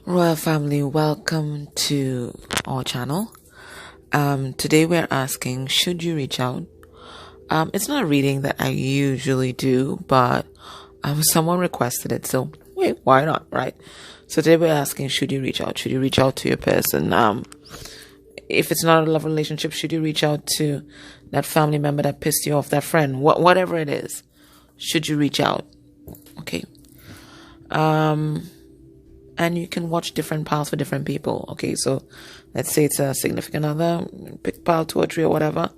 Royal family, welcome to our channel. Today we're asking, should you reach out? It's not a reading that I usually do, but someone requested it, so wait, why not, right? So today we're asking, should you reach out? Should you reach out to your person? If it's not a love relationship, should you reach out to that family member that pissed you off, that friend, whatever it is? Should you reach out? Okay. And you can watch different piles for different people. Okay, so let's say it's a significant other, pick pile 2 or 3 or whatever,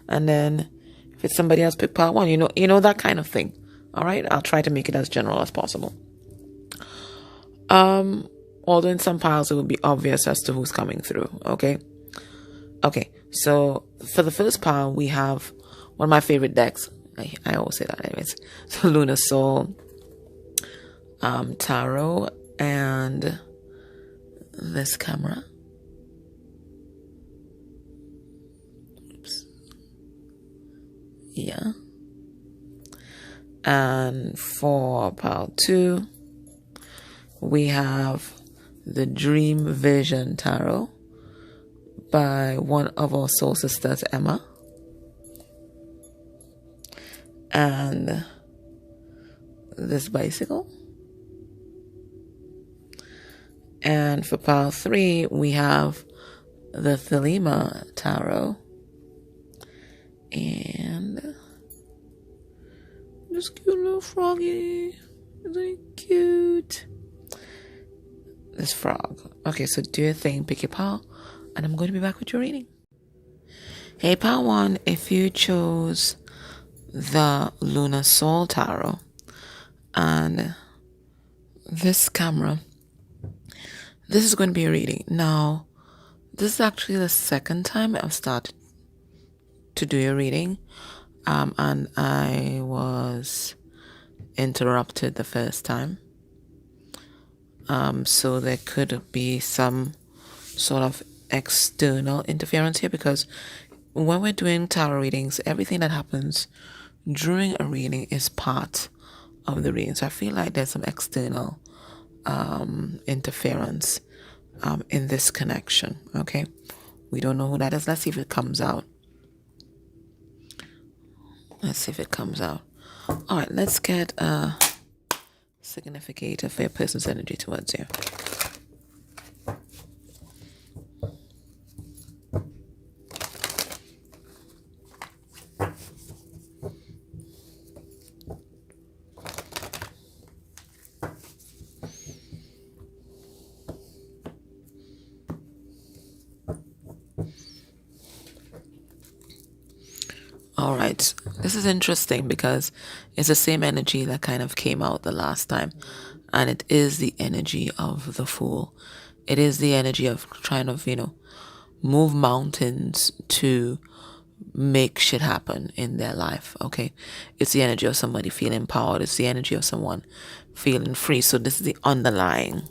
and then if it's somebody else, pick pile 1. You know that kind of thing. All right, I'll try to make it as general as possible. Although in some piles it will be obvious as to who's coming through. Okay. So for the first pile, we have one of my favorite decks. I always say that, anyways. So Lunar Soul, Tarot, and this camera. Oops. Yeah. And for pile 2, we have the Dream Vision Tarot by one of our soul sisters, Emma. And this bicycle. And for pile 3, we have the Thelema Tarot. And this cute little froggy. Isn't he cute? This frog. Okay, so do your thing, pick your pile, and I'm going to be back with your reading. Hey, pile 1, if you chose the Lunar Soul Tarot and this camera, this is going to be a reading. Now, this is actually the second time I've started to do a reading, and I was interrupted the first time. So there could be some sort of external interference here, because when we're doing tarot readings, everything that happens during a reading is part of the reading. So I feel like there's some external interference in this connection. Okay, we don't know who that is. Let's see if it comes out. All right, let's get a significator for your person's energy towards you. All right, this is interesting because it's the same energy that kind of came out the last time, and it is the energy of the Fool. It is the energy of trying to, move mountains to make shit happen in their life. Okay, it's the energy of somebody feeling empowered. It's the energy of someone feeling free. So this is the underlying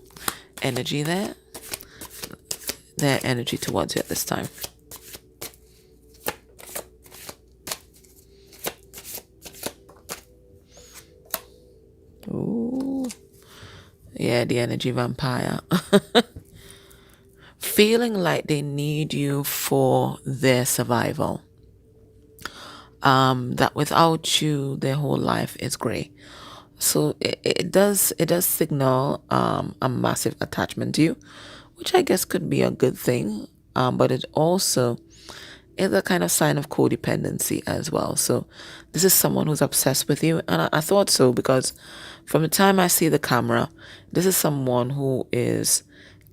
energy there. Their energy towards you at this time. Ooh. Yeah, the energy vampire. Feeling like they need you for their survival. That without you, their whole life is grey. So it does signal a massive attachment to you, which I guess could be a good thing. But it also is a kind of sign of codependency as well. So this is someone who's obsessed with you, and I thought so because from the time I see the camera, this is someone who is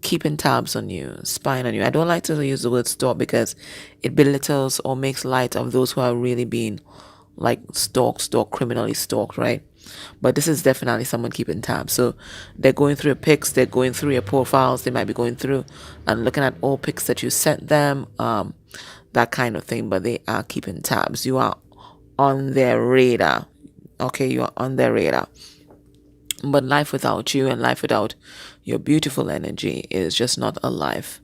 keeping tabs on you, spying on you. I don't like to use the word stalk because it belittles or makes light of those who are really being like stalked, criminally stalked, right? But this is definitely someone keeping tabs. So they're going through your pics, they're going through your profiles, they might be going through and looking at all pics that you sent them, that kind of thing, but they are keeping tabs. You are on their radar. Okay, you are on their radar. But life without you and life without your beautiful energy is just not a life.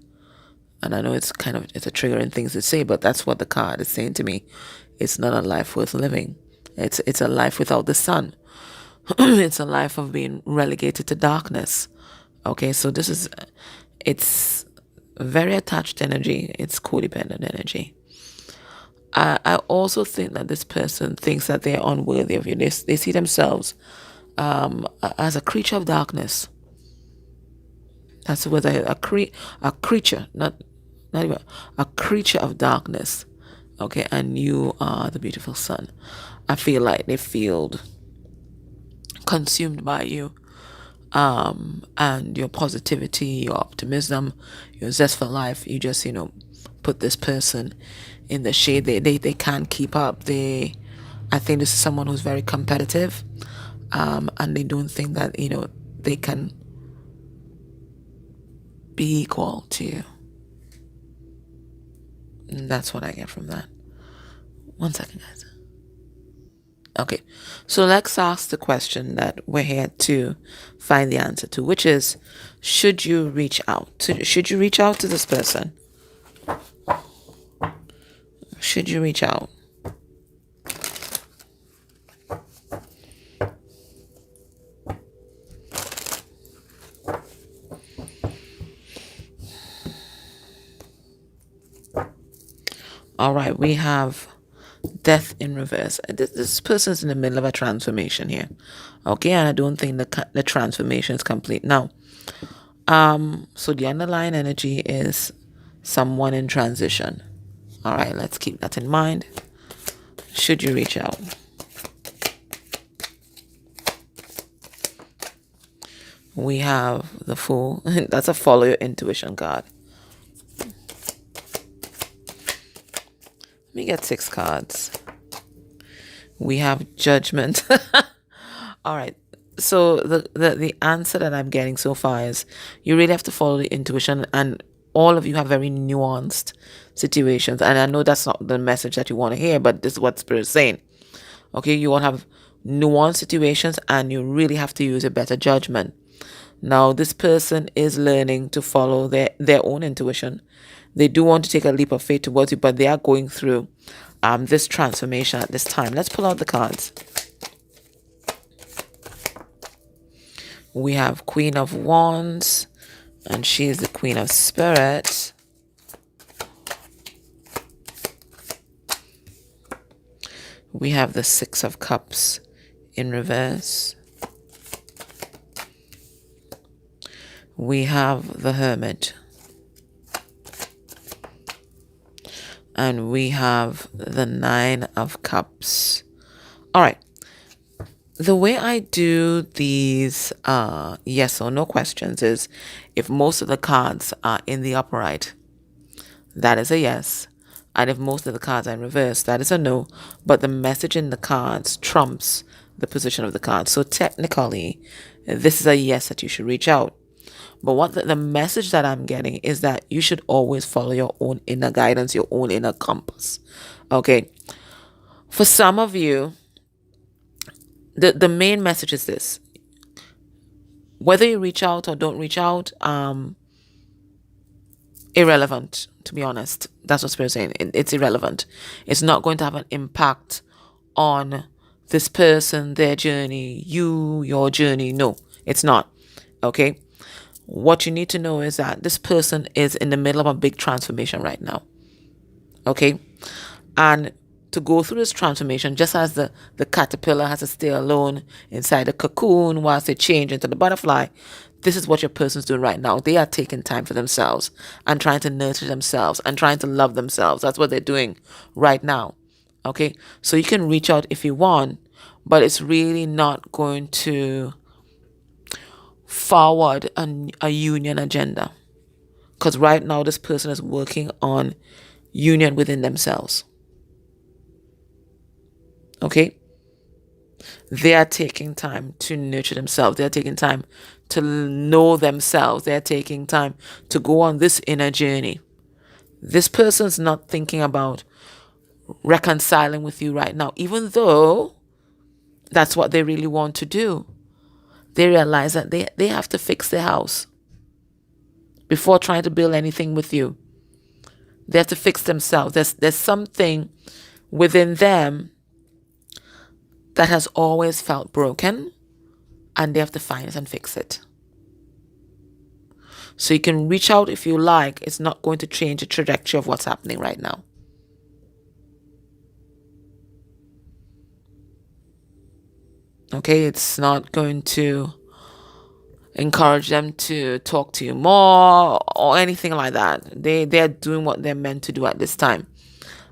And I know it's a triggering thing to say, but that's what the card is saying to me. It's not a life worth living. It's a life without the sun. It's a life of being relegated to darkness. Okay, so it's very attached energy. It's codependent energy. I also think that this person thinks that they're unworthy of you. They see themselves as a creature of darkness. That's what a creature, not even a creature of darkness. Okay, and you are the beautiful sun. I feel like they feel consumed by you, and your positivity, your optimism, your zest for life. You just put this person in the shade. They can't keep up. I think this is someone who's very competitive, and they don't think that they can be equal to you. And that's what I get from that. One second, guys. Okay, so let's ask the question that we're here to find the answer to, which is, should you reach out? Should you reach out to this person? Should you reach out? All right, we have death in reverse. This person's in the middle of a transformation here. Okay, and I don't think the transformation is complete now. So the underlying energy is someone in transition. All right, let's keep that in mind. Should you reach out? We have the Fool. That's a follow your intuition card. Let me get 6 cards. We have Judgment. All right. So the answer that I'm getting so far is you really have to follow the intuition, and all of you have very nuanced situations. And I know that's not the message that you want to hear, but this is what Spirit's saying. Okay, you all have nuanced situations, and you really have to use a better judgment. Now, this person is learning to follow their own intuition. They do want to take a leap of faith towards you, but they are going through this transformation at this time. Let's pull out the cards. We have Queen of Wands, and she is the Queen of Spirit. We have the 6 of Cups in reverse. We have the Hermit. And we have the 9 of Cups. All right. The way I do these yes or no questions is if most of the cards are in the upright, that is a yes. And if most of the cards are in reverse, that is a no. But the message in the cards trumps the position of the cards. So technically, this is a yes that you should reach out. But what the message that I'm getting is that you should always follow your own inner guidance, your own inner compass. Okay. For some of you, the main message is this. Whether you reach out or don't reach out, irrelevant, to be honest. That's what Spirit's saying. It's irrelevant. It's not going to have an impact on this person, their journey, your journey. No, it's not. Okay? What you need to know is that this person is in the middle of a big transformation right now. Okay? And to go through this transformation, just as the caterpillar has to stay alone inside the cocoon whilst they change into the butterfly, this is what your person's doing right now. They are taking time for themselves and trying to nurture themselves and trying to love themselves. That's what they're doing right now. Okay? So you can reach out if you want, but it's really not going to forward a union agenda, because right now this person is working on union within themselves. Okay, they are taking time to nurture themselves. They are taking time to know themselves. They are taking time to go on this inner journey. This person's not thinking about reconciling with you right now, even though that's what they really want to do. They realize that they have to fix their house before trying to build anything with you. They have to fix themselves. There's something within them that has always felt broken, and they have to find it and fix it. So you can reach out if you like. It's not going to change the trajectory of what's happening right now. Okay, it's not going to encourage them to talk to you more or anything like that. They're doing what they're meant to do at this time.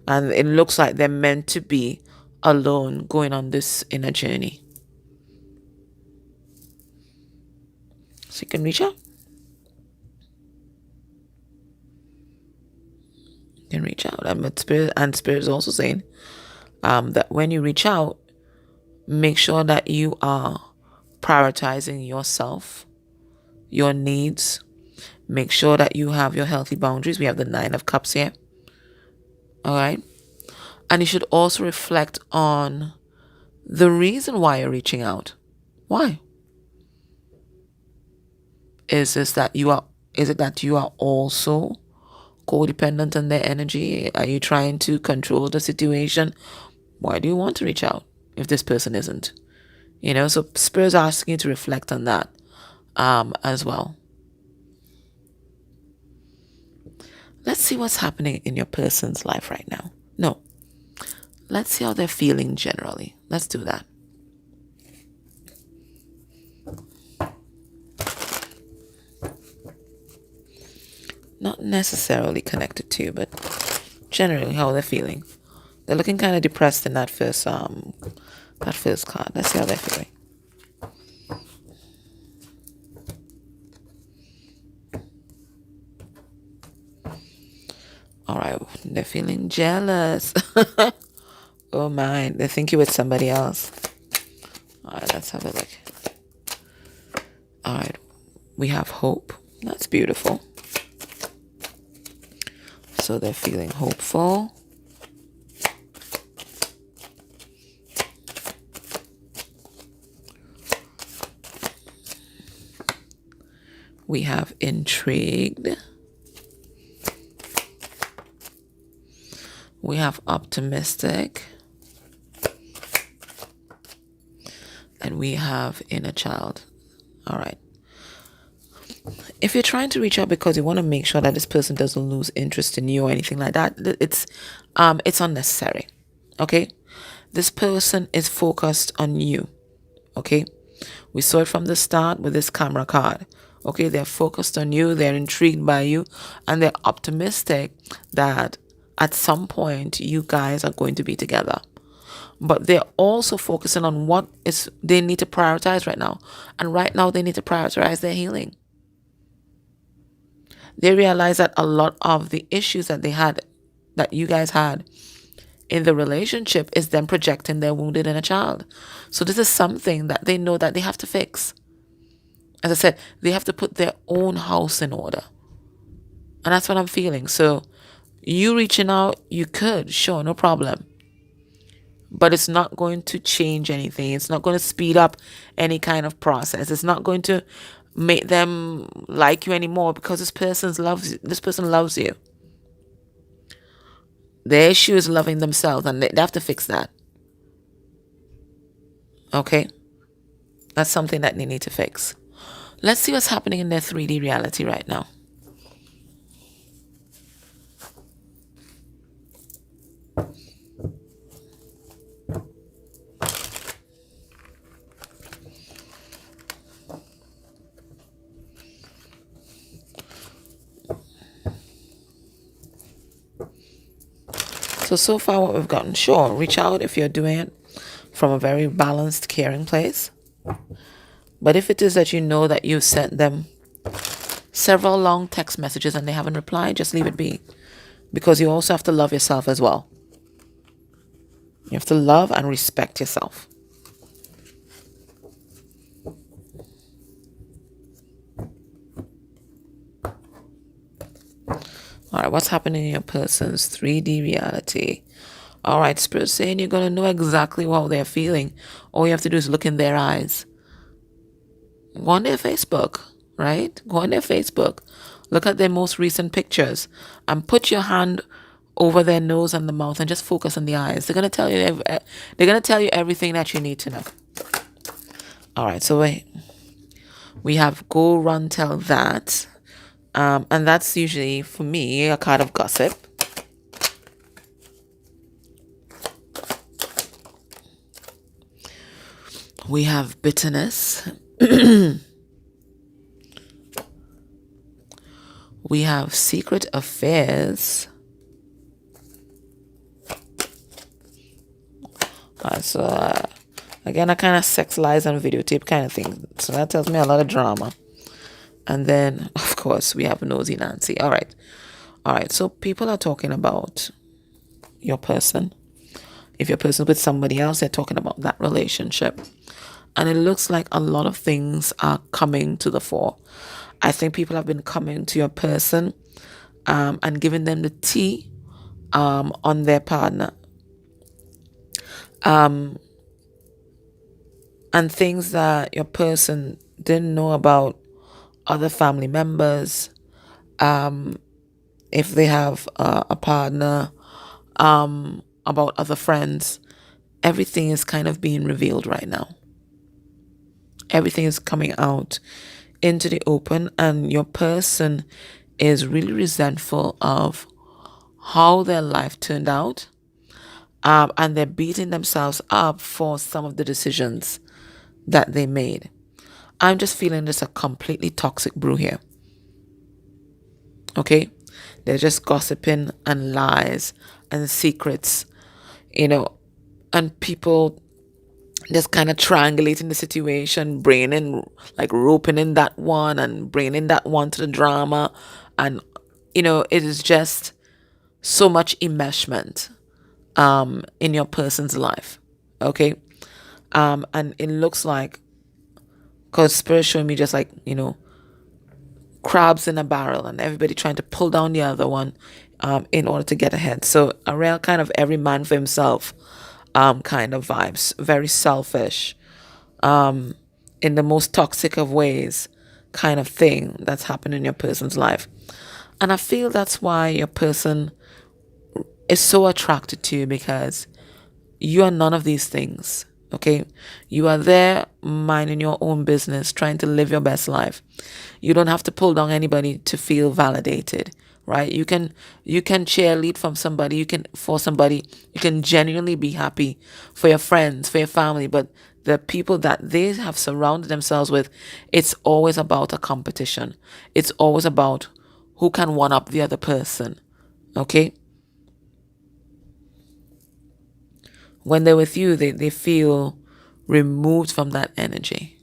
And it looks like they're meant to be alone going on this inner journey. So you can reach out. You can reach out. Spirit is also saying that when you reach out, make sure that you are prioritizing yourself, your needs. Make sure that you have your healthy boundaries. We have the 9 of Cups here. All right. And you should also reflect on the reason why you're reaching out. Why? Is it that you are also codependent on their energy? Are you trying to control the situation? Why do you want to reach out if this person isn't? So Spirit's asking you to reflect on that as well. Let's see what's happening in your person's life right now. No. Let's see how they're feeling generally. Let's do that. Not necessarily connected to you, but generally how they're feeling. They're looking kind of depressed in that first card. Let's see how they're feeling. All right, they're feeling jealous. Oh my, they think you're with somebody else. All right, let's have a look. All right, we have hope. That's beautiful. So they're feeling hopeful. We have intrigued. We have optimistic. And we have inner child. All right. If you're trying to reach out because you want to make sure that this person doesn't lose interest in you or anything like that, it's unnecessary. Okay? This person is focused on you. Okay? We saw it from the start with this camera card. Okay, they're focused on you, they're intrigued by you, and they're optimistic that at some point you guys are going to be together. But they're also focusing on what is they need to prioritize right now. And right now they need to prioritize their healing. They realize that a lot of the issues that you guys had in the relationship is them projecting their wounded inner child. So this is something that they know that they have to fix. As I said, they have to put their own house in order. And that's what I'm feeling. So you reaching out, you could, sure, no problem. But it's not going to change anything. It's not going to speed up any kind of process. It's not going to make them like you anymore because this person loves you. The issue is loving themselves, and they have to fix that. Okay? That's something that they need to fix. Let's see what's happening in their 3D reality right now. So far what we've gotten, sure, reach out if you're doing it from a very balanced, caring place. But if it is that you know that you've sent them several long text messages and they haven't replied, just leave it be. Because you also have to love yourself as well. You have to love and respect yourself. All right, what's happening in your person's 3D reality? All right, Spirit saying you're going to know exactly how they're feeling. All you have to do is look in their eyes. Go on their Facebook, right? Go on their Facebook. Look at their most recent pictures and put your hand over their nose and the mouth and just focus on the eyes. They're going to tell you everything that you need to know. All right, so we have go, run, tell that. And that's usually, for me, a card of gossip. We have bitterness. We have secret affairs. So, again, a kind of sex lies on videotape kind of thing. So that tells me a lot of drama. And then, of course, we have nosy Nancy. All right. So people are talking about your person. If your person with somebody else, they're talking about that relationship. And it looks like a lot of things are coming to the fore. I think people have been coming to your person and giving them the tea on their partner. And things that your person didn't know about other family members, if they have a partner, about other friends. Everything is kind of being revealed right now. Everything is coming out into the open, and your person is really resentful of how their life turned out, and they're beating themselves up for some of the decisions that they made. I'm just feeling there's a completely toxic brew here. Okay? They're just gossiping and lies and secrets, and people just kind of triangulating the situation, bringing in, like roping in that one and bringing that one to the drama. And, it is just so much enmeshment in your person's life. Okay? And it looks like, because Spirit showing me just like, crabs in a barrel and everybody trying to pull down the other one in order to get ahead. So a real kind of every man for himself kind of vibes. Very selfish, in the most toxic of ways kind of thing that's happened in your person's life. And I feel that's why your person is so attracted to you, because you are none of these things. Okay? You are there minding your own business, trying to live your best life. You don't have to pull down anybody to feel validated, right? You can cheerlead from somebody, for somebody, you can genuinely be happy for your friends, for your family, but the people that they have surrounded themselves with, it's always about a competition. It's always about who can one up the other person. Okay? When they're with you, they feel removed from that energy.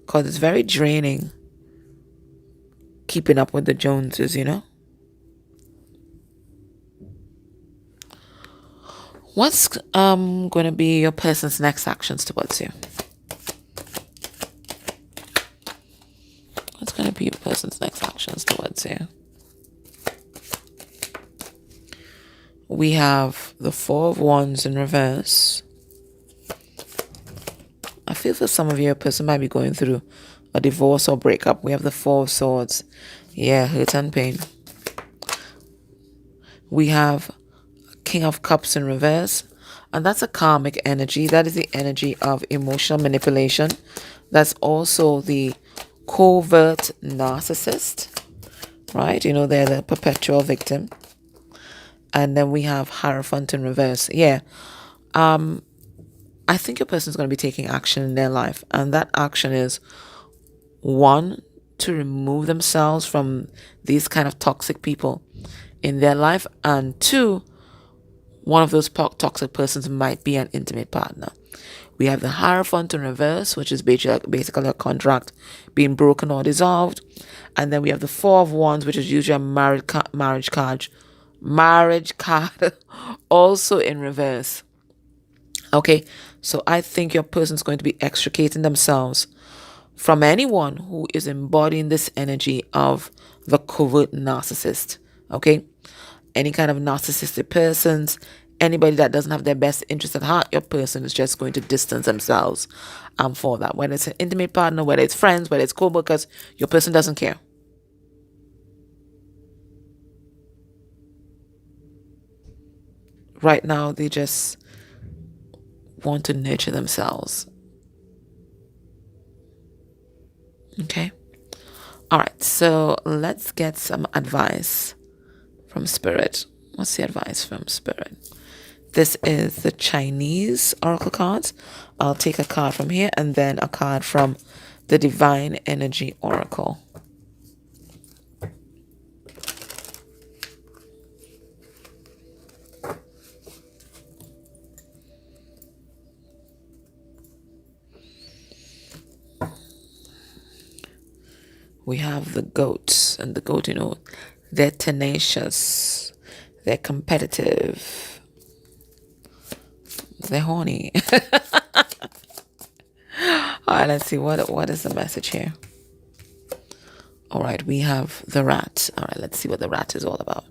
Because it's very draining keeping up with the Joneses. What's going to be your person's next actions towards you? What's going to be your person's next actions towards you? We have the Four of Wands in reverse. I feel for some of you, a person might be going through a divorce or breakup. We have the Four of Swords. Yeah, hurt and pain. We have King of Cups in reverse. And that's a karmic energy. That is the energy of emotional manipulation. That's also the covert narcissist. Right? They're the perpetual victim. And then we have Hierophant in reverse. Yeah. I think your person is going to be taking action in their life. And that action is, one, to remove themselves from these kind of toxic people in their life. And two, one of those toxic persons might be an intimate partner. We have the Hierophant in reverse, which is basically a contract being broken or dissolved. And then we have the Four of Wands, which is usually a marriage card also in reverse. Okay, so I think your person's going to be extricating themselves from anyone who is embodying this energy of the covert narcissist. Okay, any kind of narcissistic persons, anybody that doesn't have their best interest at heart, your person is just going to distance themselves for that. Whether it's an intimate partner, whether it's friends, whether it's co-workers, your person doesn't care. Right now, they just want to nurture themselves. Okay. All right. So let's get some advice from Spirit. What's the advice from Spirit? This is the Chinese Oracle cards. I'll take a card from here and then a card from the Divine Energy Oracle. We have the goats, and the goat, they're tenacious, they're competitive, they're horny. All right, let's see what is the message here. All right, we have the rat. All right, let's see what the rat is all about.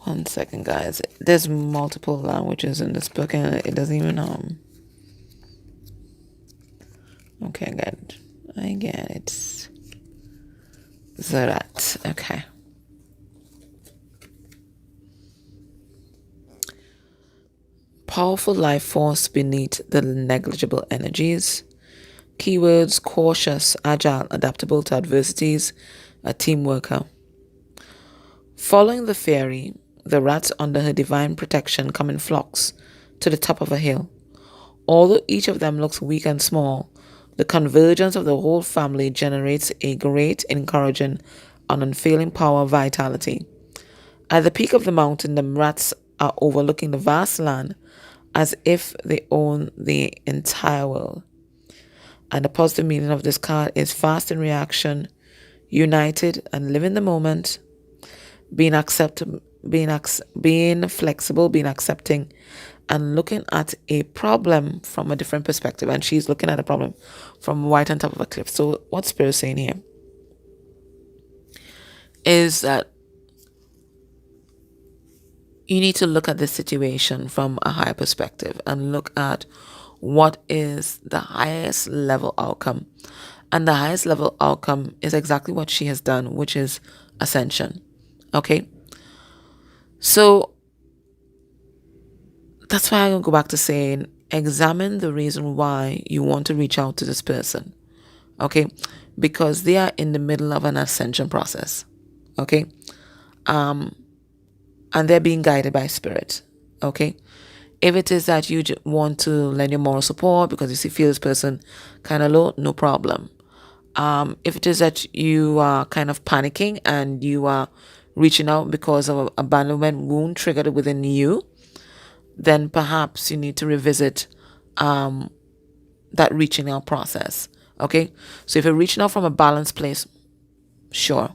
One second, guys. There's multiple languages in this book, and it doesn't even Okay, good. I get it. The rat. Okay. Powerful life force beneath the negligible energies. Keywords: cautious, agile, adaptable to adversities, a team worker. Following the fairy, the rats under her divine protection come in flocks to the top of a hill. Although each of them looks weak and small, the convergence of the whole family generates a great, encouraging, and unfailing power of vitality. At the peak of the mountain, the rats are overlooking the vast land as if they own the entire world. And the positive meaning of this card is fast in reaction, united and living the moment, being flexible, being accepting, and looking at a problem from a different perspective. And she's looking at a problem from right on top of a cliff. So what Spirit's saying here is that you need to look at this situation from a higher perspective and look at what is the highest level outcome. And the highest level outcome is exactly what she has done, which is ascension. Okay? So that's why I'm going to go back to saying, examine the reason why you want to reach out to this person. Okay? Because they are in the middle of an ascension process. Okay? And they're being guided by Spirit. Okay? If it is that you want to lend your moral support because you feel this person kind of low, no problem. If it is that you are kind of panicking and you are reaching out because of an abandonment wound triggered within you, then perhaps you need to revisit that reaching out process. Okay? So if you're reaching out from a balanced place, sure.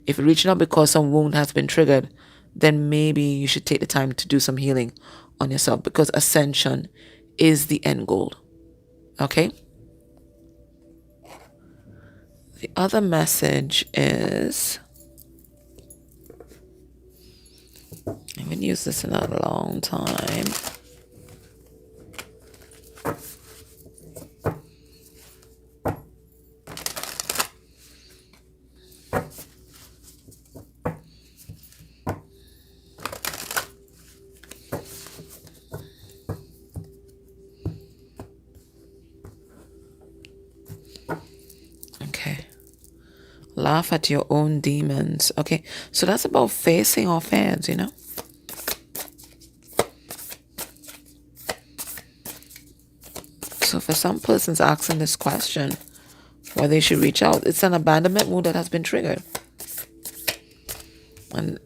If you're reaching out because some wound has been triggered, then maybe you should take the time to do some healing on yourself, because ascension is the end goal. Okay? The other message is, I haven't used this in a long time. Laugh at your own demons. Okay, so that's about facing our fears, So for some persons asking this question, whether they should reach out, it's an abandonment wound that has been triggered. And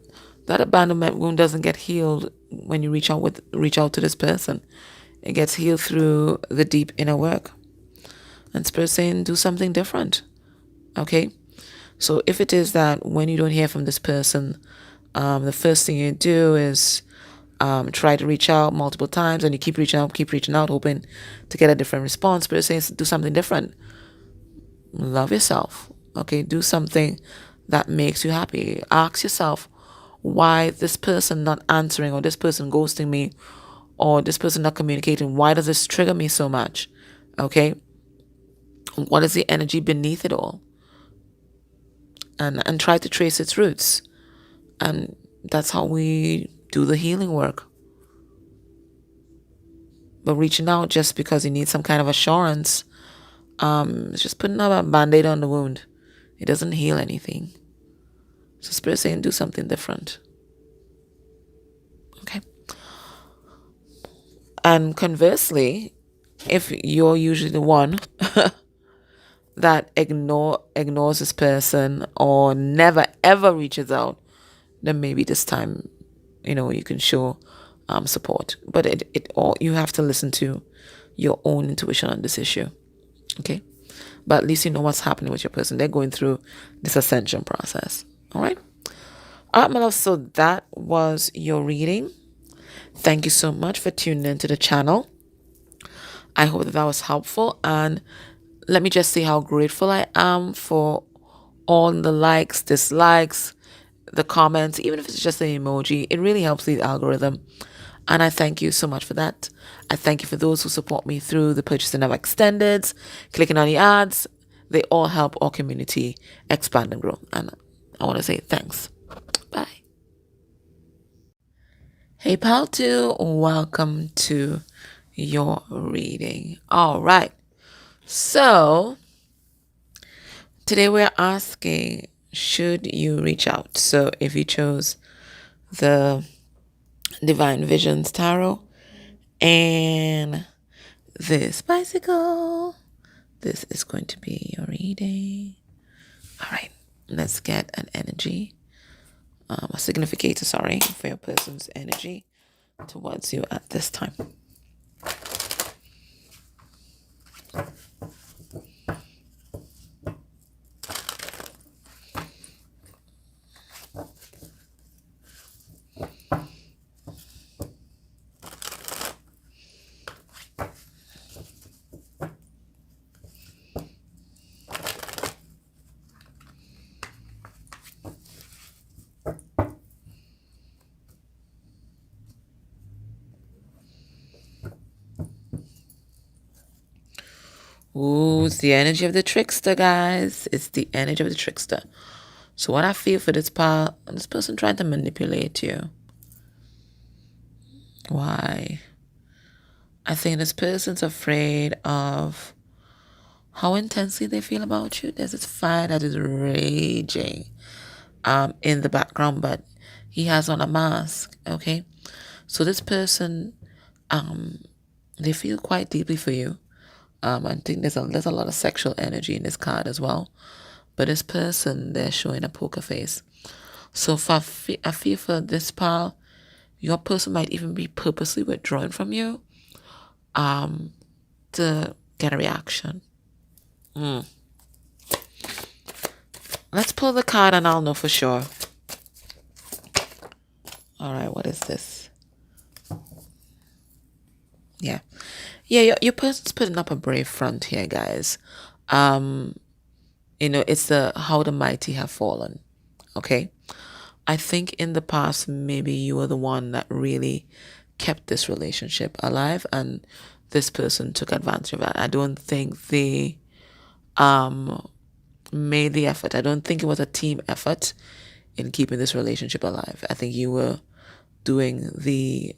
that abandonment wound doesn't get healed when you reach out to this person. It gets healed through the deep inner work. And Spirit saying, do something different. Okay? So if it is that when you don't hear from this person, the first thing you do is try to reach out multiple times, and you keep reaching out, hoping to get a different response. But it says do something different. Love yourself. Okay, do something that makes you happy. Ask yourself, why this person not answering, or this person ghosting me, or this person not communicating, why does this trigger me so much? Okay, what is the energy beneath it all? And try to trace its roots. And that's how we do the healing work. But reaching out just because you need some kind of assurance, it's just putting a band-aid on the wound. It doesn't heal anything. So Spirit saying do something different. Okay. And conversely, if you're usually the one that ignores this person or never ever reaches out, then maybe this time, you can show support. But it all, you have to listen to your own intuition on this issue. Okay, but at least you know what's happening with your person. They're going through this ascension process. All right, my love. So that was your reading. Thank you so much for tuning into the channel. I hope that was helpful, and let me just say how grateful I am for all the likes, dislikes, the comments, even if it's just an emoji. It really helps the algorithm, and I thank you so much for that. I thank you for those who support me through the purchasing of extendeds, clicking on the ads. They all help our community expand and grow, and I want to say thanks. Bye. Hey pal 2, welcome to your reading. All right, so today we're asking, should you reach out? So if you chose the Divine Visions Tarot and this bicycle, this is going to be your reading. All right, let's get an energy, a significator, for your person's energy towards you at this time. Ooh, it's the energy of the trickster, guys. It's the energy of the trickster. So what I feel for this person trying to manipulate you. Why? I think this person's afraid of how intensely they feel about you. There's this fire that is raging in the background, but he has on a mask, okay? So this person, they feel quite deeply for you. I think there's a lot of sexual energy in this card as well. But this person, they're showing a poker face. So if I feel for this pal, your person might even be purposely withdrawing from you to get a reaction. Let's pull the card and I'll know for sure. All right, what is this? Yeah, your person's putting up a brave front here, guys. It's how the mighty have fallen. Okay, I think in the past maybe you were the one that really kept this relationship alive, and this person took advantage of that. I don't think they made the effort. I don't think it was a team effort in keeping this relationship alive. I think you were doing the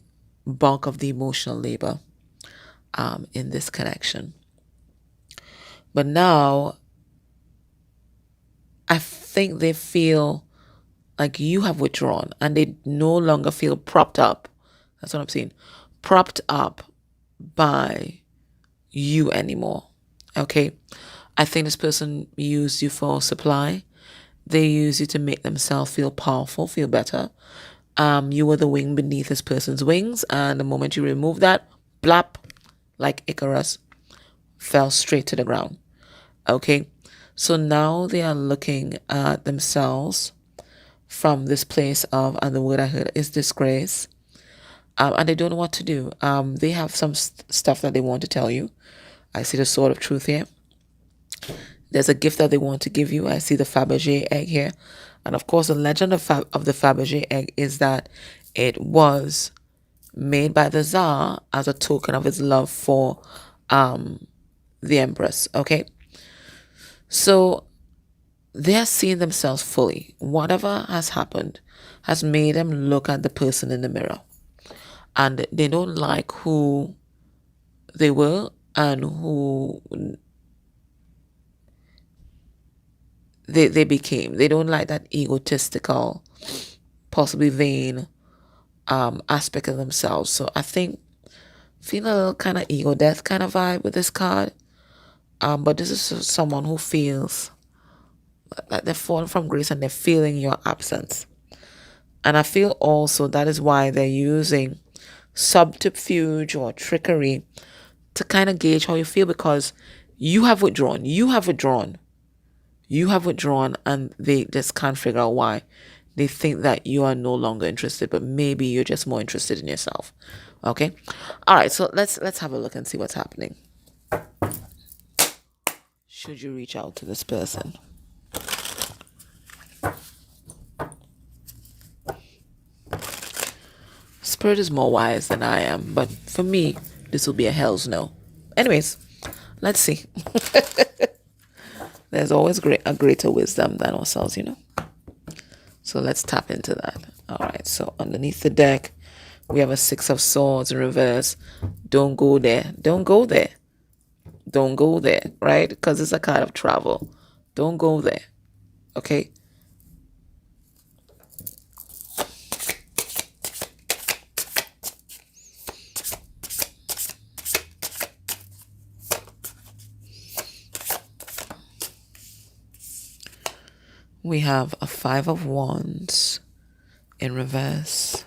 bulk of the emotional labor in this connection. But now I think they feel like you have withdrawn and they no longer feel propped up. That's what I'm saying. Propped up by you anymore. Okay? I think this person used you for supply. They use you to make themselves feel powerful, feel better. You were the wing beneath this person's wings, and the moment you remove that, blap, like Icarus, fell straight to the ground. Okay? So now they are looking at themselves from this place of, and the word I heard is disgrace, and they don't know what to do. They have some stuff that they want to tell you. I see the sword of truth here. There's a gift that they want to give you. I see the Fabergé egg here. And of course, the legend of the Fabergé egg is that it was made by the Tsar as a token of his love for the Empress. Okay, so they're seeing themselves fully. Whatever has happened has made them look at the person in the mirror, and they don't like who they were and who they became. They don't like that egotistical, possibly vain aspect of themselves. So I think feeling a little kind of ego death kind of vibe with this card. But this is someone who feels like they're falling from grace and they're feeling your absence. And I feel also that is why they're using subterfuge or trickery to kind of gauge how you feel, because you have withdrawn. You have withdrawn, and they just can't figure out why. They think that you are no longer interested, but maybe you're just more interested in yourself. Okay? All right, so let's have a look and see what's happening. Should you reach out to this person? Spirit is more wise than I am, but for me, this will be a hell's no. Anyways, let's see. There's always a greater wisdom than ourselves, you know. So let's tap into that. All right. So underneath the deck, we have a Six of Swords in reverse. Don't go there. Don't go there. Don't go there, right? Because it's a card of travel. Don't go there. Okay. We have a Five of Wands in reverse.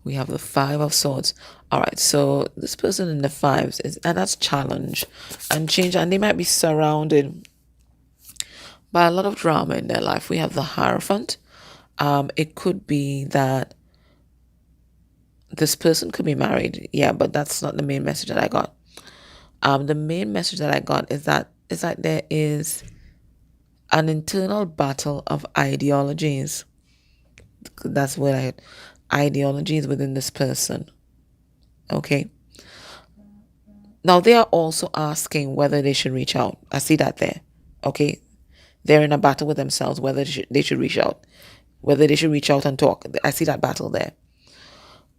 We have the Five of Swords. All right, so this person in the fives and that's challenge and change, and they might be surrounded by a lot of drama in their life. We have the Hierophant. It could be that this person could be married. Yeah, but that's not the main message that I got. The main message that I got is that there is an internal battle of ideologies. That's what I had. Ideologies within this person. Okay. Now they are also asking whether they should reach out. I see that there. Okay. They're in a battle with themselves whether they should reach out. Whether they should reach out and talk. I see that battle there.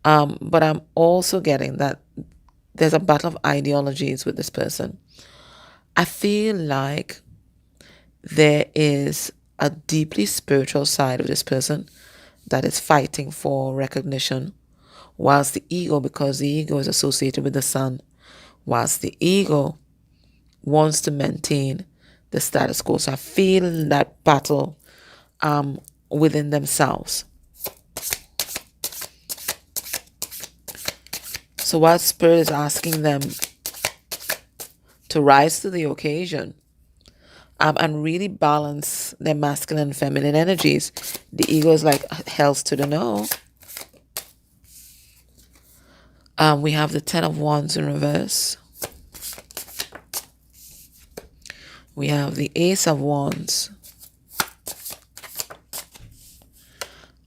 But I'm also getting that there's a battle of ideologies with this person. I feel like there is a deeply spiritual side of this person that is fighting for recognition, whilst the ego, because the ego is associated with the sun, whilst the ego wants to maintain the status quo. So I feel that battle within themselves. So while Spirit is asking them to rise to the occasion and really balance their masculine and feminine energies, the ego is like, hell's to the no. We have the Ten of Wands in reverse. We have the Ace of Wands.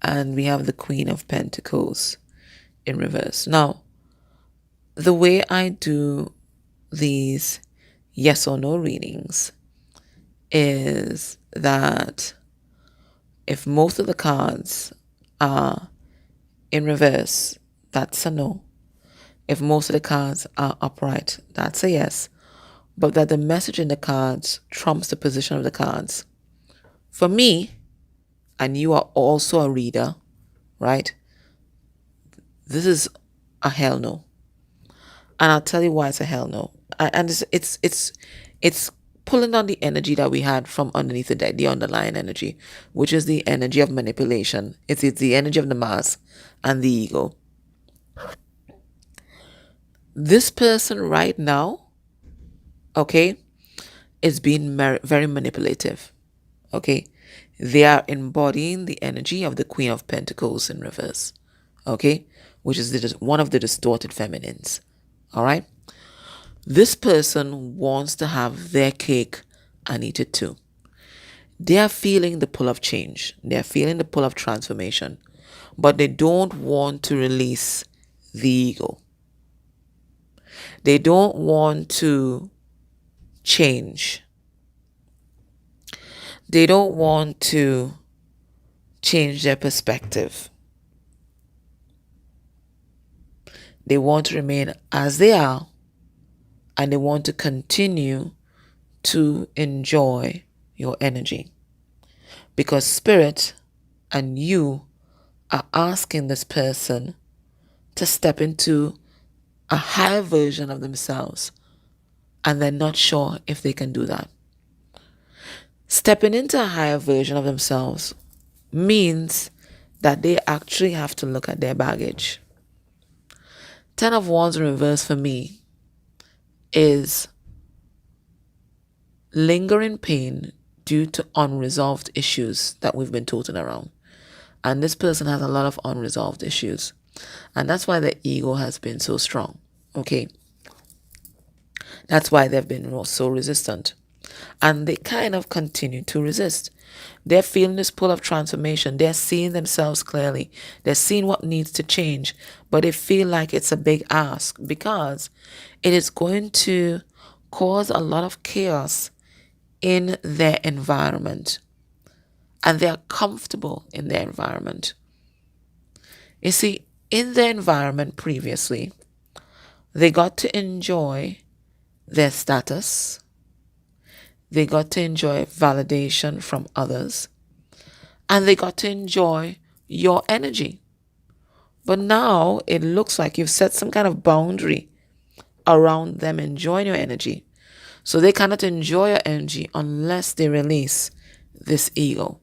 And we have the Queen of Pentacles in reverse. Now, the way I do these yes or no readings is that if most of the cards are in reverse, that's a no. If most of the cards are upright, that's a yes. But that the message in the cards trumps the position of the cards. For me, and you are also a reader, right? This is a hell no. And I'll tell you why it's a hell no. And it's pulling on the energy that we had from underneath the deck, the underlying energy, which is the energy of manipulation. It's the energy of the mass and the ego. This person right now, okay, is being very manipulative. Okay, they are embodying the energy of the Queen of Pentacles in reverse. Okay, which is one of the distorted feminines. All right. This person wants to have their cake and eat it too. They are feeling the pull of change. They are feeling the pull of transformation. But they don't want to release the ego. They don't want to change. They don't want to change their perspective. They want to remain as they are, and they want to continue to enjoy your energy. Because spirit and you are asking this person to step into a higher version of themselves, and they're not sure if they can do that. Stepping into a higher version of themselves means that they actually have to look at their baggage. 10 of Wands in reverse for me is lingering pain due to unresolved issues that we've been toting around. And this person has a lot of unresolved issues. And that's why the ego has been so strong. Okay? That's why they've been so resistant. And they kind of continue to resist. They're feeling this pull of transformation. They're seeing themselves clearly. They're seeing what needs to change. But they feel like it's a big ask because it is going to cause a lot of chaos in their environment. And they are comfortable in their environment. You see, in their environment previously, they got to enjoy their status. They got to enjoy validation from others. And they got to enjoy your energy. But now it looks like you've set some kind of boundary around them enjoying your energy. So they cannot enjoy your energy unless they release this ego.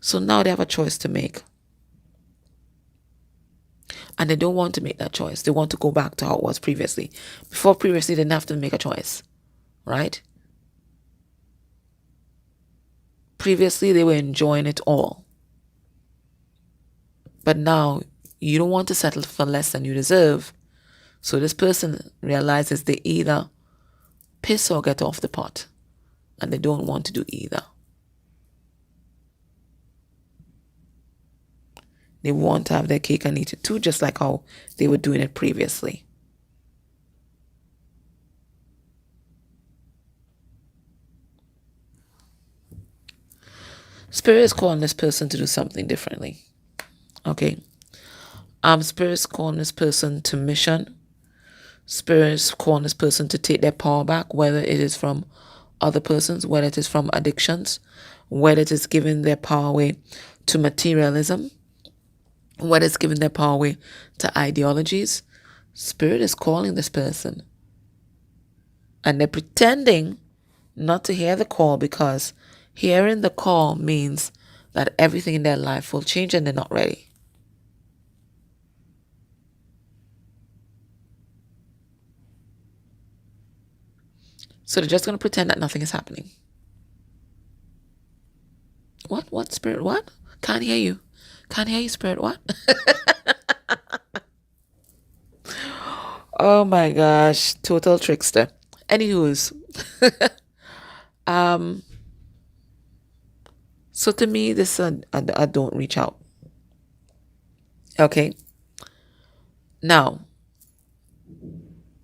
So now they have a choice to make. And they don't want to make that choice. They want to go back to how it was previously. Before previously, they didn't have to make a choice. Right? Previously, they were enjoying it all. But now, you don't want to settle for less than you deserve. So this person realizes they either piss or get off the pot. And they don't want to do either. They want to have their cake and eat it too, just like how they were doing it previously. Spirit is calling this person to do something differently. Okay. Spirit is calling this person to mission. Spirit is calling this person to take their power back, whether it is from other persons, whether it is from addictions, whether it is giving their power away to materialism, whether it's giving their power away to ideologies. Spirit is calling this person. And they're pretending not to hear the call because hearing the call means that everything in their life will change and they're not ready. So they're just going to pretend that nothing is happening. What, Spirit? What? Can't hear you. Can't hear you, Spirit. What? Oh my gosh. Total trickster. Anywho's. So to me, this is a don't reach out. Okay. Now,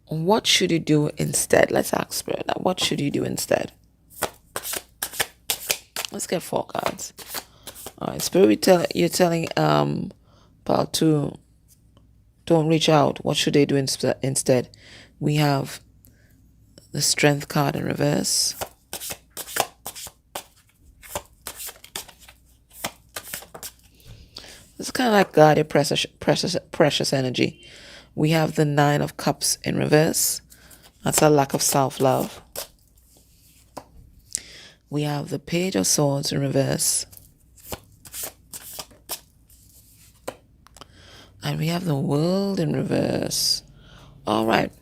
what should you do instead? Let's ask Spirit. Now, what should you do instead? Let's get 4 cards. All right, Spirit, you're telling Pal to don't reach out. What should they do instead? We have the Strength card in reverse. It's kind of like God, your precious energy. We have the 9 of Cups in reverse. That's a lack of self-love. We have the Page of Swords in reverse. And we have the World in reverse. All right.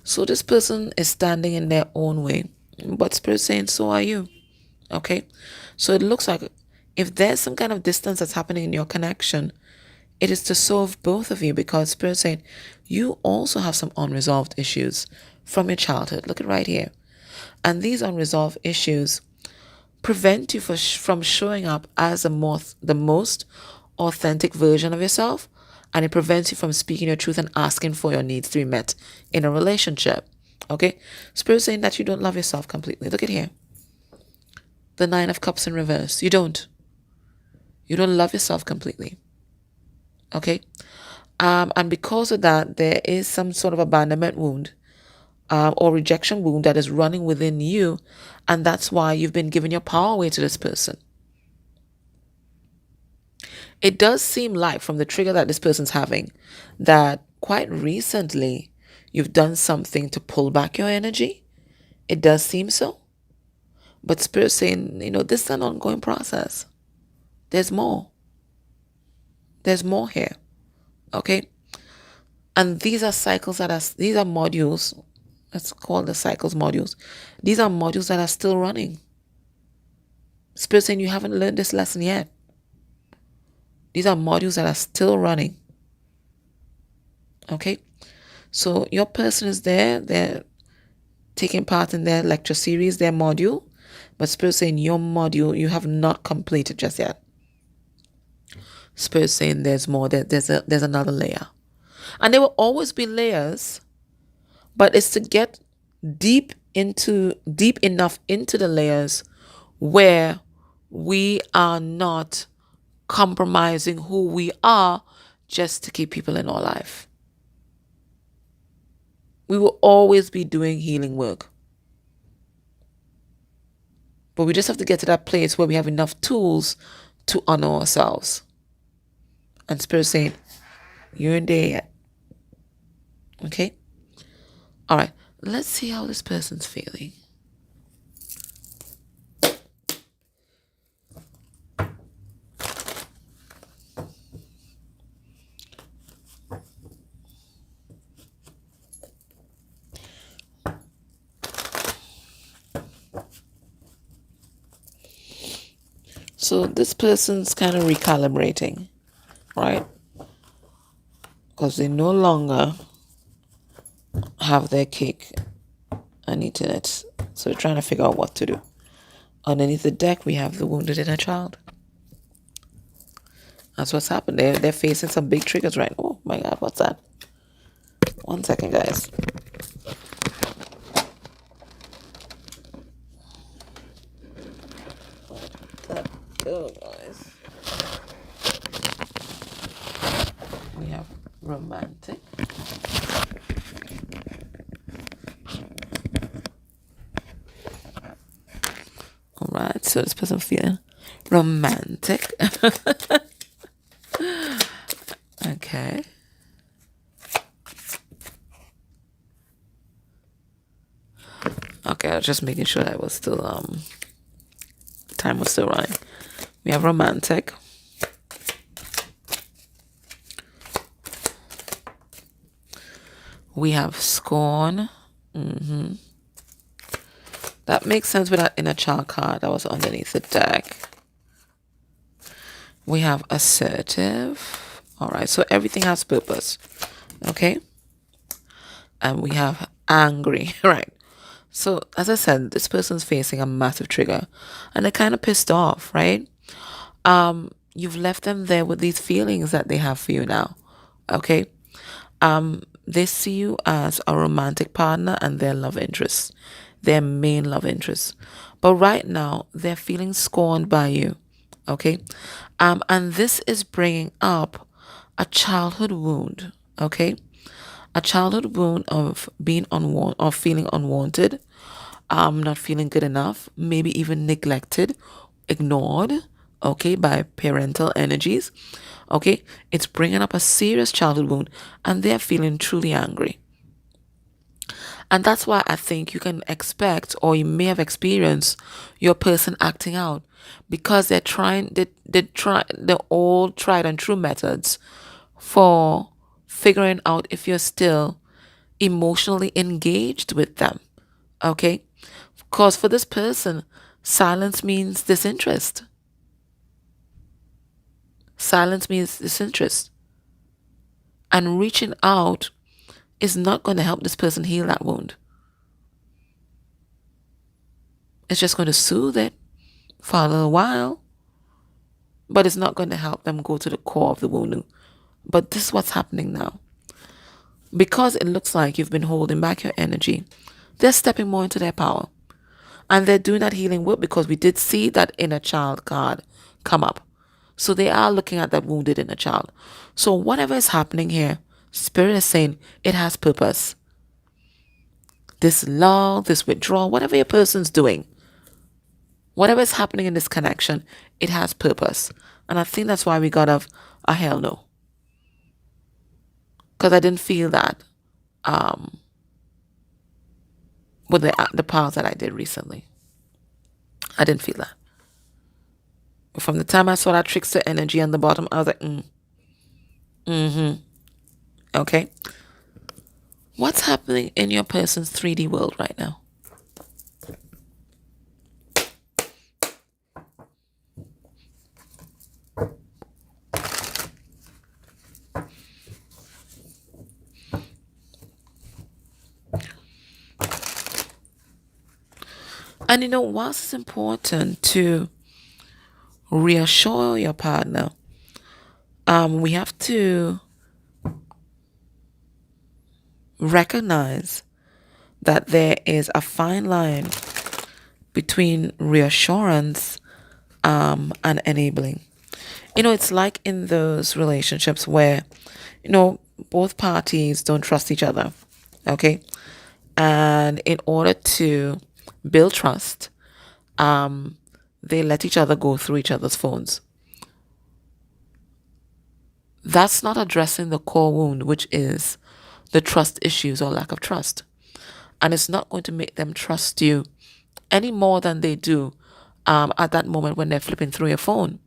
So this person is standing in their own way. But Spirit saying, so are you. Okay. So it looks like if there's some kind of distance that's happening in your connection, it is to serve both of you, because Spirit saying you also have some unresolved issues from your childhood. Look at right here. And these unresolved issues prevent you from showing up as the most authentic version of yourself, and it prevents you from speaking your truth and asking for your needs to be met in a relationship. Okay? Spirit saying that you don't love yourself completely. Look at here. The Nine of Cups in reverse. You don't. You don't love yourself completely. Okay? And because of that, there is some sort of abandonment wound or rejection wound that is running within you. And that's why you've been giving your power away to this person. It does seem like, from the trigger that this person's having, that quite recently you've done something to pull back your energy. It does seem so. But Spirit's saying, this is an ongoing process. There's more. There's more here. Okay? And these are these are modules. Let's call the cycles modules. These are modules that are still running. Spirit saying you haven't learned this lesson yet. These are modules that are still running. Okay? So your person is there. They're taking part in their lecture series, their module. But Spirit saying your module, you have not completed just yet. Spirit saying there's more. There's another layer. And there will always be layers. But it's to get deep enough into the layers where we are not compromising who we are just to keep people in our life. We will always be doing healing work. But we just have to get to that place where we have enough tools to honor ourselves. And Spirit saying, you're in there yet. Okay? All right. Let's see how this person's feeling. So this person's kind of recalibrating, right? Because they no longer have their cake and eating it. So they're trying to figure out what to do. Underneath the deck, we have the wounded inner child. That's what's happened. They're facing some big triggers right now. Oh my God, what's that? 1 second, guys. Go, guys. We have romantic. All right, so this person feeling romantic. Okay. Okay, I was just making sure that was still time was still running. We have romantic. We have scorn. That makes sense with that inner child card that was underneath the deck. We have assertive. All right, so everything has purpose. Okay. And we have angry. Right. So as I said, this person's facing a massive trigger and they're kind of pissed off, right? You've left them there with these feelings that they have for you now. Okay. They see you as a romantic partner and their love interest, their main love interest. But right now, they're feeling scorned by you. Okay. And this is bringing up a childhood wound. Okay. A childhood wound of being unwanted or feeling unwanted, not feeling good enough, maybe even neglected, ignored, okay, by parental energies. Okay, it's bringing up a serious childhood wound and they're feeling truly angry. And that's why I think you can expect, or you may have experienced, your person acting out because they're trying the old tried and true methods for figuring out if you're still emotionally engaged with them. Okay? Because for this person, silence means disinterest. Silence means disinterest. And reaching out is not going to help this person heal that wound. It's just going to soothe it, for a little while, but it's not going to help them go to the core of the wound. But this is what's happening now. Because it looks like you've been holding back your energy, they're stepping more into their power. And they're doing that healing work because we did see that inner child card come up. So they are looking at that wounded inner child. So whatever is happening here, Spirit is saying it has purpose. This lull, this withdrawal, whatever your person's doing, whatever is happening in this connection, it has purpose. And I think that's why we got a hell no. Because I didn't feel that with the piles that I did recently. I didn't feel that. From the time I saw that trickster energy on the bottom, I was like, okay. What's happening in your person's 3D world right now? And whilst it's important to reassure your partner, we have to recognize that there is a fine line between reassurance and enabling. It's like in those relationships where, both parties don't trust each other, okay? And in order to build trust, they let each other go through each other's phones. That's not addressing the core wound, which is the trust issues or lack of trust. And it's not going to make them trust you any more than they do at that moment when they're flipping through your phone.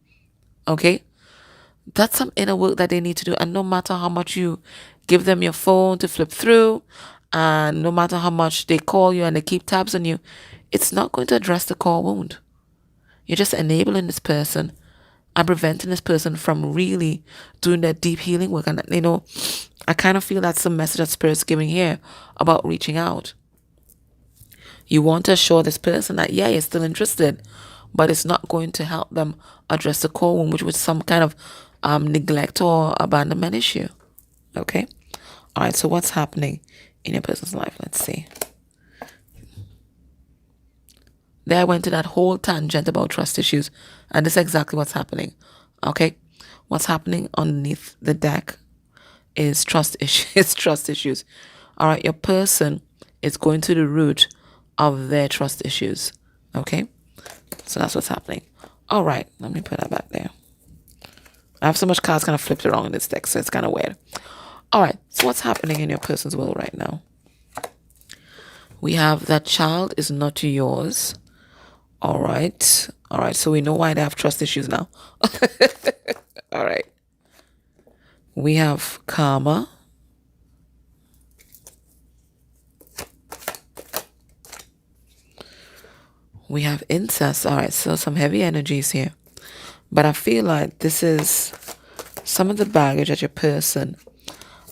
Okay? That's some inner work that they need to do. And no matter how much you give them your phone to flip through, and no matter how much they call you and they keep tabs on you, it's not going to address the core wound. You're just enabling this person and preventing this person from really doing their deep healing work. And, I kind of feel that's the message that Spirit's giving here about reaching out. You want to assure this person that, yeah, you're still interested, but it's not going to help them address the core wound, which was some kind of neglect or abandonment issue. Okay? All right, so what's happening in your person's life? Let's see. There I went to that whole tangent about trust issues, and this is exactly what's happening. Okay? What's happening underneath the deck is trust issues. It's trust issues. All right, your person is going to the root of their trust issues. Okay? So that's what's happening. All right, let me put that back there. I have so much cards kind of flipped around in this deck, so it's kind of weird. All right, so what's happening in your person's world right now? We have that child is not yours. All right, so we know why they have trust issues now. All right. We have karma. We have incest. All right, so some heavy energies here. But I feel like this is some of the baggage that your person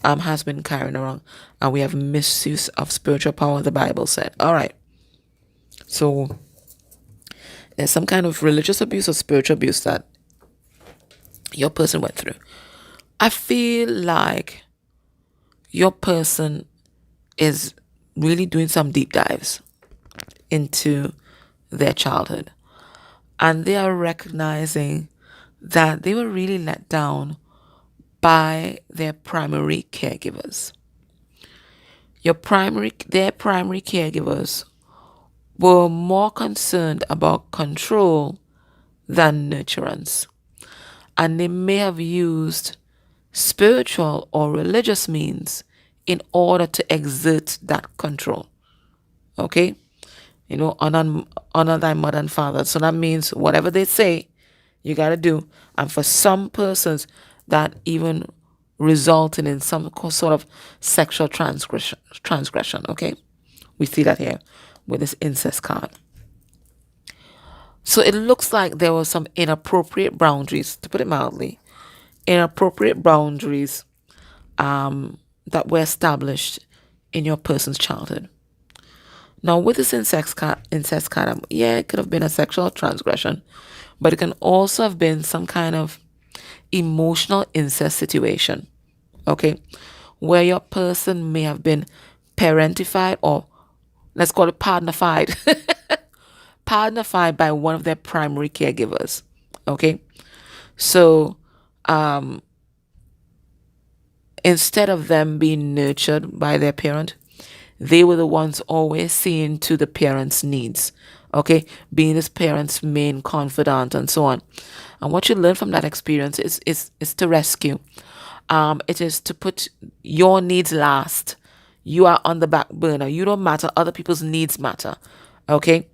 has been carrying around. And we have misuse of spiritual power, the Bible said. All right. So there's some kind of religious abuse or spiritual abuse that your person went through. I feel like your person is really doing some deep dives into their childhood. And they are recognizing that they were really let down by their primary caregivers. Their primary caregivers were more concerned about control than nurturance. And they may have used spiritual or religious means in order to exert that control. Okay? Honor thy mother and father. So that means whatever they say, you got to do. And for some persons, that even resulting in some sort of sexual transgression. Okay? We see that here with this incest card. So it looks like there were some inappropriate boundaries, to put it mildly, inappropriate boundaries that were established in your person's childhood. Now, with this incest card, yeah, it could have been a sexual transgression, but it can also have been some kind of emotional incest situation, okay, where your person may have been parentified, or let's call it partnerified, partnerified by one of their primary caregivers, okay. So, um, instead of them being nurtured by their parent, they were the ones always seeing to the parents' needs, okay, being this parent's main confidant and so on. And what you learn from that experience is to rescue. It is to put your needs last. You are on the back burner. You don't matter. Other people's needs matter, okay.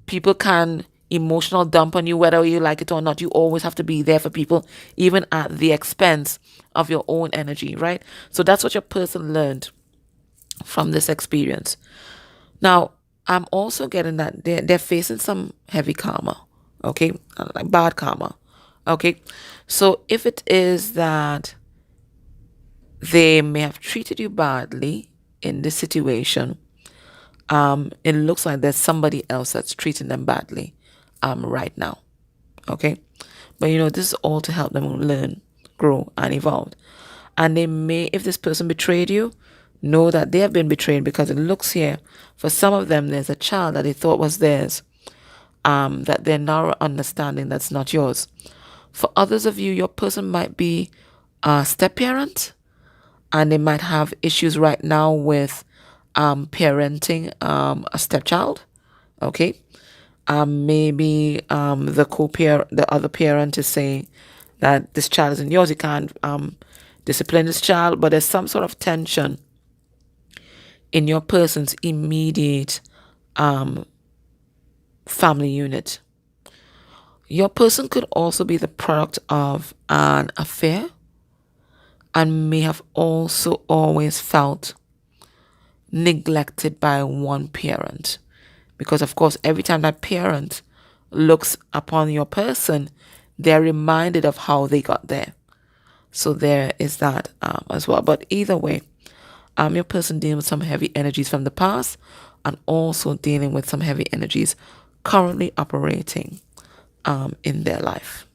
People can emotional dump on you whether you like it or not. You always have to be there for people, even at the expense of your own energy, right? So that's what your person learned from this experience. Now, I'm also getting that they're facing some heavy karma, okay, like bad karma, okay. So if it is that they may have treated you badly in this situation, it looks like there's somebody else that's treating them badly, right now, okay. But this is all to help them learn, grow, and evolve. And they may, if this person betrayed you, know that they have been betrayed, because it looks here for some of them there's a child that they thought was theirs, that they're now understanding that's not yours. For others of you, your person might be a step parent, and they might have issues right now with parenting a stepchild, okay. Maybe the other parent is saying that this child isn't yours, you can't discipline this child, but there's some sort of tension in your person's immediate family unit. Your person could also be the product of an affair, and may have also always felt neglected by one parent, because of course every time that parent looks upon your person, they're reminded of how they got there. So there is that as well. But either way, your person dealing with some heavy energies from the past, and also dealing with some heavy energies currently operating in their life.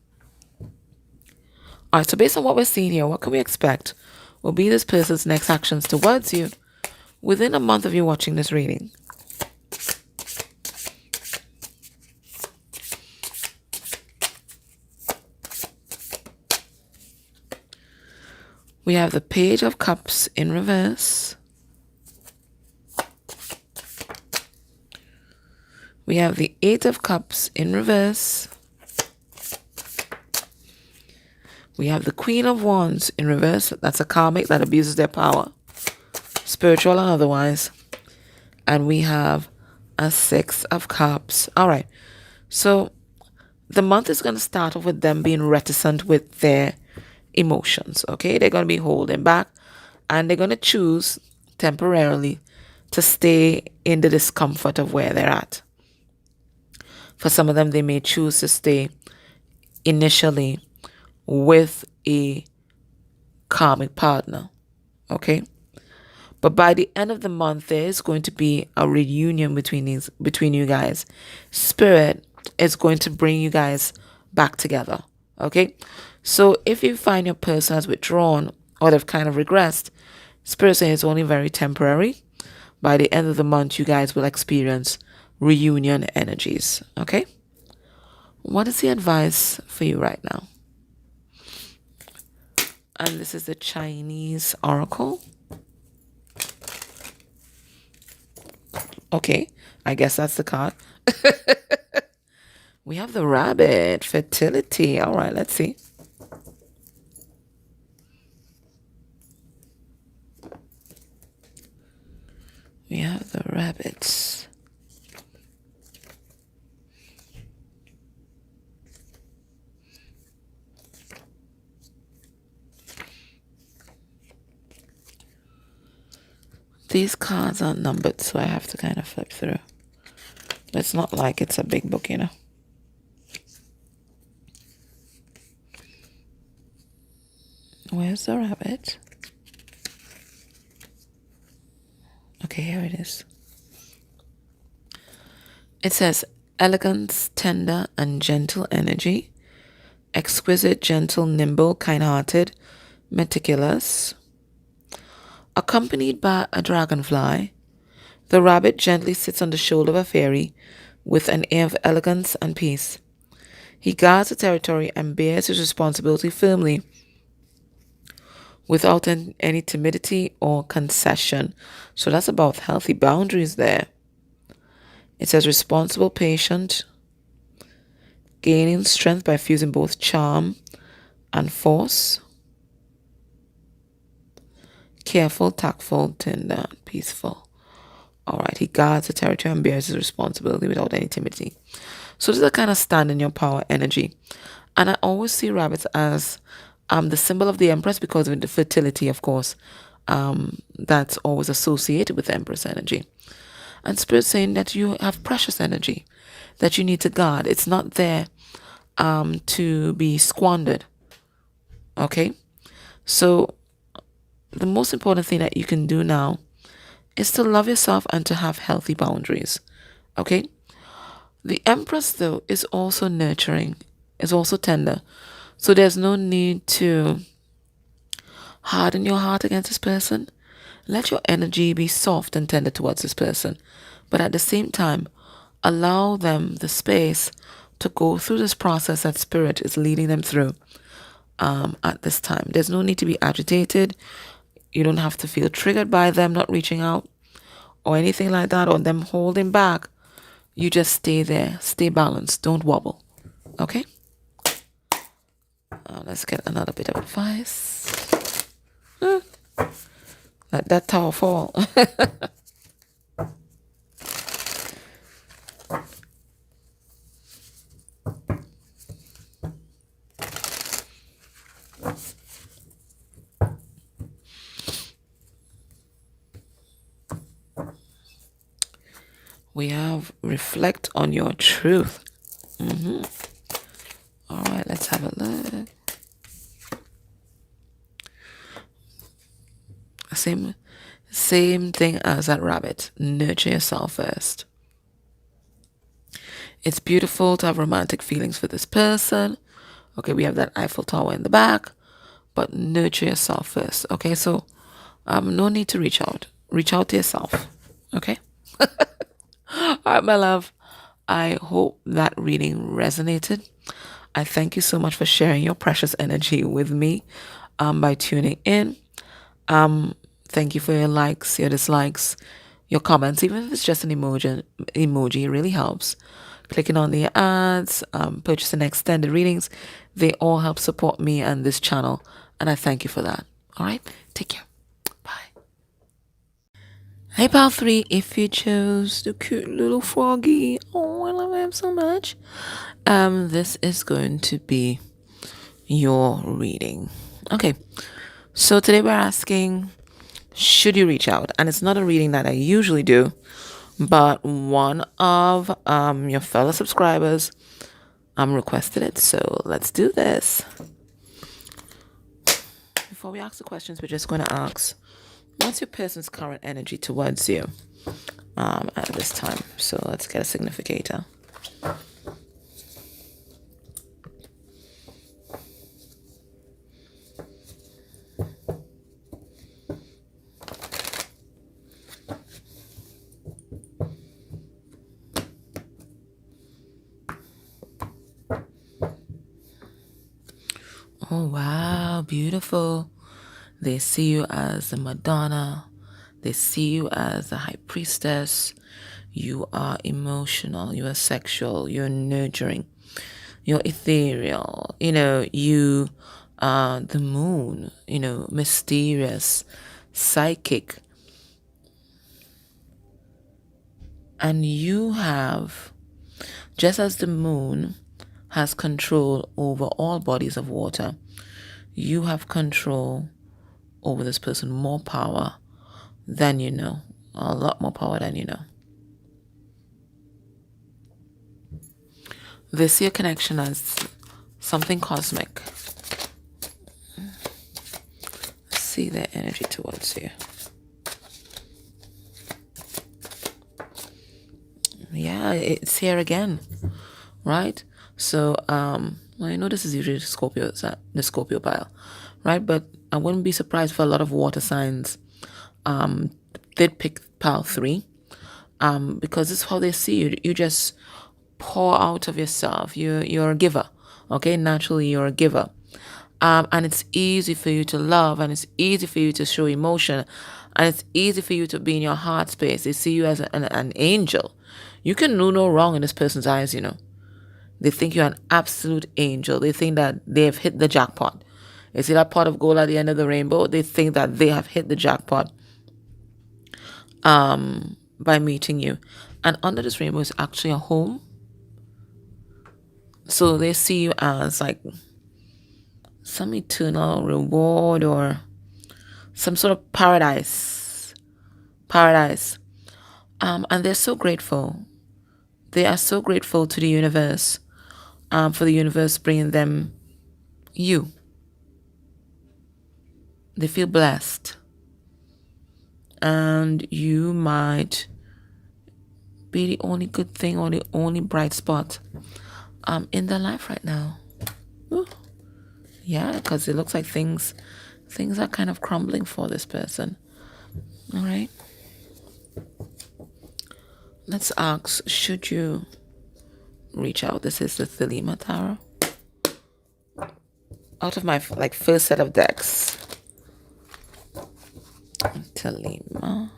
All right, so based on what we're seeing here, what can we expect will be this person's next actions towards you within a month of you watching this reading? We have the Page of Cups in reverse. We have the Eight of Cups in reverse. We have the Queen of Wands in reverse. That's a karmic that abuses their power, spiritual and otherwise. And we have a Six of Cups. All right. So the month is going to start off with them being reticent with their emotions, okay? They're going to be holding back, and they're going to choose temporarily to stay in the discomfort of where they're at. For some of them, they may choose to stay initially with a karmic partner, okay? But by the end of the month, there is going to be a reunion between you guys. Spirit is going to bring you guys back together, okay? So if you find your person has withdrawn, or they've kind of regressed, Spirit saying it's only very temporary. By the end of the month, you guys will experience reunion energies, okay? What is the advice for you right now? And this is the Chinese Oracle. Okay, I guess that's the card. We have the Rabbit, fertility. All right, let's see. We have the Rabbits. These cards are numbered, so I have to kind of flip through. It's not like it's a big book, Where's the rabbit? Okay, here it is. It says elegance, tender, and gentle energy. Exquisite, gentle, nimble, kind-hearted, meticulous. Accompanied by a dragonfly, the rabbit gently sits on the shoulder of a fairy with an air of elegance and peace. He guards the territory and bears his responsibility firmly without any timidity or concession. So that's about healthy boundaries there. It says responsible, patient, gaining strength by fusing both charm and force. Careful, tactful, tender, peaceful. All right, he guards the territory and bears his responsibility without any timidity. So this is a kind of stand in your power energy. And I always see rabbits as the symbol of the Empress because of the fertility, of course. That's always associated with Empress energy. And Spirit saying that you have precious energy that you need to guard. It's not there to be squandered. Okay? So the most important thing that you can do now is to love yourself and to have healthy boundaries. Okay? The Empress, though, is also nurturing, is also tender. So there's no need to harden your heart against this person. Let your energy be soft and tender towards this person. But at the same time, allow them the space to go through this process that Spirit is leading them through at this time. There's no need to be agitated. You don't have to feel triggered by them not reaching out or anything like that, or them holding back. You just stay there, stay balanced, don't wobble. Okay? Let's get another bit of advice. Let that tower fall. We have reflect on your truth. All right, let's have a look. Same thing as that rabbit. Nurture yourself first. It's beautiful to have romantic feelings for this person. Okay, we have that Eiffel Tower in the back, but nurture yourself first. Okay, so no need to reach out. Reach out to yourself. Okay. All right, my love. I hope that reading resonated. I thank you so much for sharing your precious energy with me by tuning in. Thank you for your likes, your dislikes, your comments. Even if it's just an emoji, it really helps. Clicking on the ads, purchasing extended readings, they all help support me and this channel. And I thank you for that. All right, take care. Bye. Hey, pal 3, if you chose the cute little froggy, oh, I love him so much. This is going to be your reading. Okay, so today we're asking, should you reach out? And it's not a reading that I usually do, but one of your fellow subscribers requested it, so let's do this. Before we ask the questions, we're just going to ask, what's your person's current energy towards you at this time? So let's get a significator. Oh, wow, beautiful. They see you as a Madonna. They see you as a high priestess. You are emotional. You are sexual. You're nurturing. You're ethereal. You are the moon. Mysterious, psychic. And you have, just as the moon has control over all bodies of water, you have control over this person, more power than you know, a lot more power than you know. They see a connection as something cosmic. See their energy towards you. Yeah, yeah, it's here again, right? So, well, I know this is usually the Scorpio pile, right? But I wouldn't be surprised for a lot of water signs um, did pick pile 3, because this is how they see you. You just pour out of yourself. You're a giver, okay? Naturally, you're a giver. And it's easy for you to love, and it's easy for you to show emotion, and it's easy for you to be in your heart space. They see you as an angel. You can do no wrong in this person's eyes, you know. They think you're an absolute angel. They think that they've hit the jackpot. You see that pot of gold at the end of the rainbow? They think that they have hit the jackpot by meeting you. And under this rainbow is actually a home. So they see you as like some eternal reward or some sort of paradise. Paradise. And they're so grateful. They are so grateful to the universe, for the universe bringing them you. They feel blessed. And you might be the only good thing or the only bright spot in their life right now. Ooh. Yeah, because it looks like things are kind of crumbling for this person. All right. Let's ask, should you reach out? This is the Thelema Tarot. Out of my first set of decks. Thelema.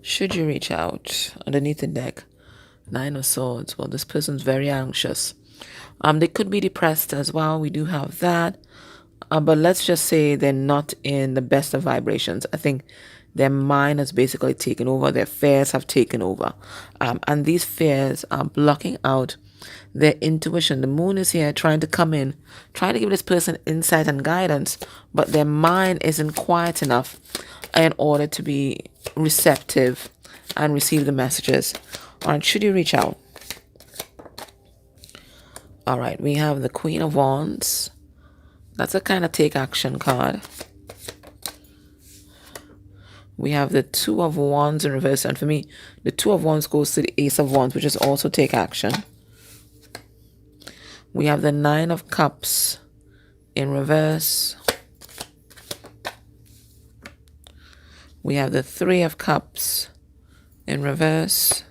Should you reach out? Underneath the deck, 9 of Swords. Well, this person's very anxious. They could be depressed as well. We do have that. But let's just say they're not in the best of vibrations. I think their mind has basically taken over. Their fears have taken over. And these fears are blocking out their intuition. The moon is here trying to come in, trying to give this person insight and guidance, but their mind isn't quiet enough in order to be receptive and receive the messages. All right, should you reach out? All right, we have the Queen of Wands. That's a kind of take action card. We have the Two of Wands in reverse, and for me, the Two of Wands goes to the Ace of Wands, which is also take action. We have the Nine of Cups in reverse. We have the Three of Cups in reverse.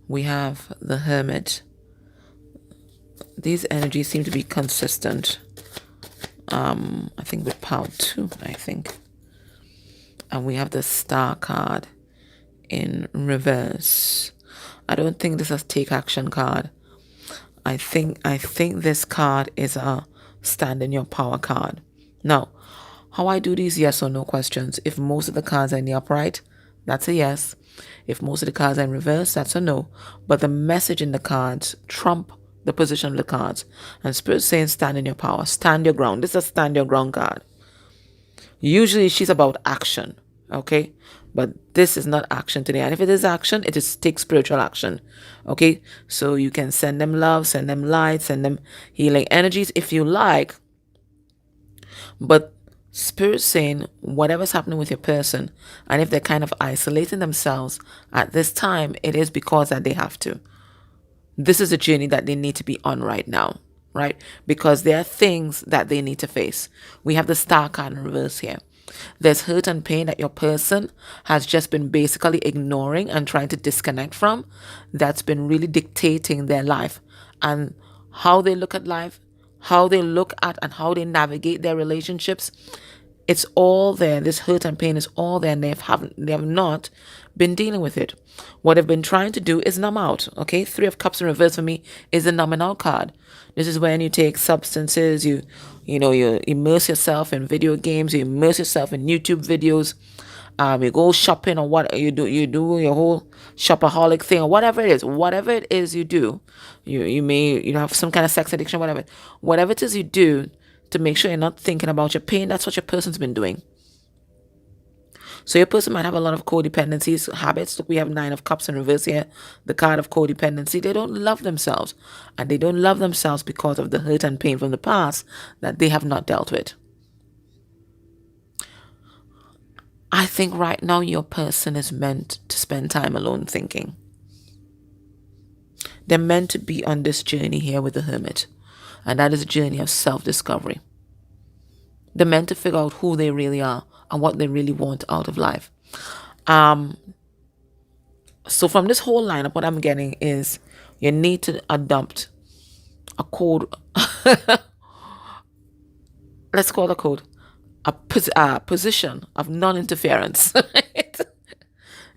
We have the Hermit. These energies seem to be consistent. I think with power 2, I think. And we have the Star card in reverse. I don't think this is a take action card. I think this card is a stand in your power card. Now, how I do these yes or no questions. If most of the cards are in the upright, that's a yes. If most of the cards are in reverse, that's a no. But the message in the cards trump the position of the cards. And Spirit's saying stand in your power, stand your ground. This is a stand your ground card. Usually she's about action, okay? But this is not action today. And if it is action, it is take spiritual action, okay? So you can send them love, send them light, send them healing energies if you like. But Spirit's saying whatever's happening with your person, and if they're kind of isolating themselves at this time, it is because that they have to. This is a journey that they need to be on right now, right? Because there are things that they need to face. We have the Star card in reverse here. There's hurt and pain that your person has just been basically ignoring and trying to disconnect from. That's been really dictating their life and how they look at life, how they look at and how they navigate their relationships. It's all there. This hurt and pain is all there, and they have not been dealing with it. What they've been trying to do is numb out. Okay, 3 of Cups in reverse for me is the numbing out card. This is when you take substances, you immerse yourself in video games, you immerse yourself in YouTube videos, you go shopping or what you do your whole shopaholic thing or whatever it is you do. You may have some kind of sex addiction, whatever it is you do to make sure you're not thinking about your pain. That's what your person's been doing. So your person might have a lot of codependencies, habits. Look, we have Nine of Cups in reverse here, the card of codependency. They don't love themselves. And they don't love themselves because of the hurt and pain from the past that they have not dealt with. I think right now your person is meant to spend time alone thinking. They're meant to be on this journey here with the Hermit. And that is a journey of self-discovery. They're meant to figure out who they really are and what they really want out of life. So from this whole lineup, what I'm getting is you need to adopt a code. Let's call the code a position of non-interference.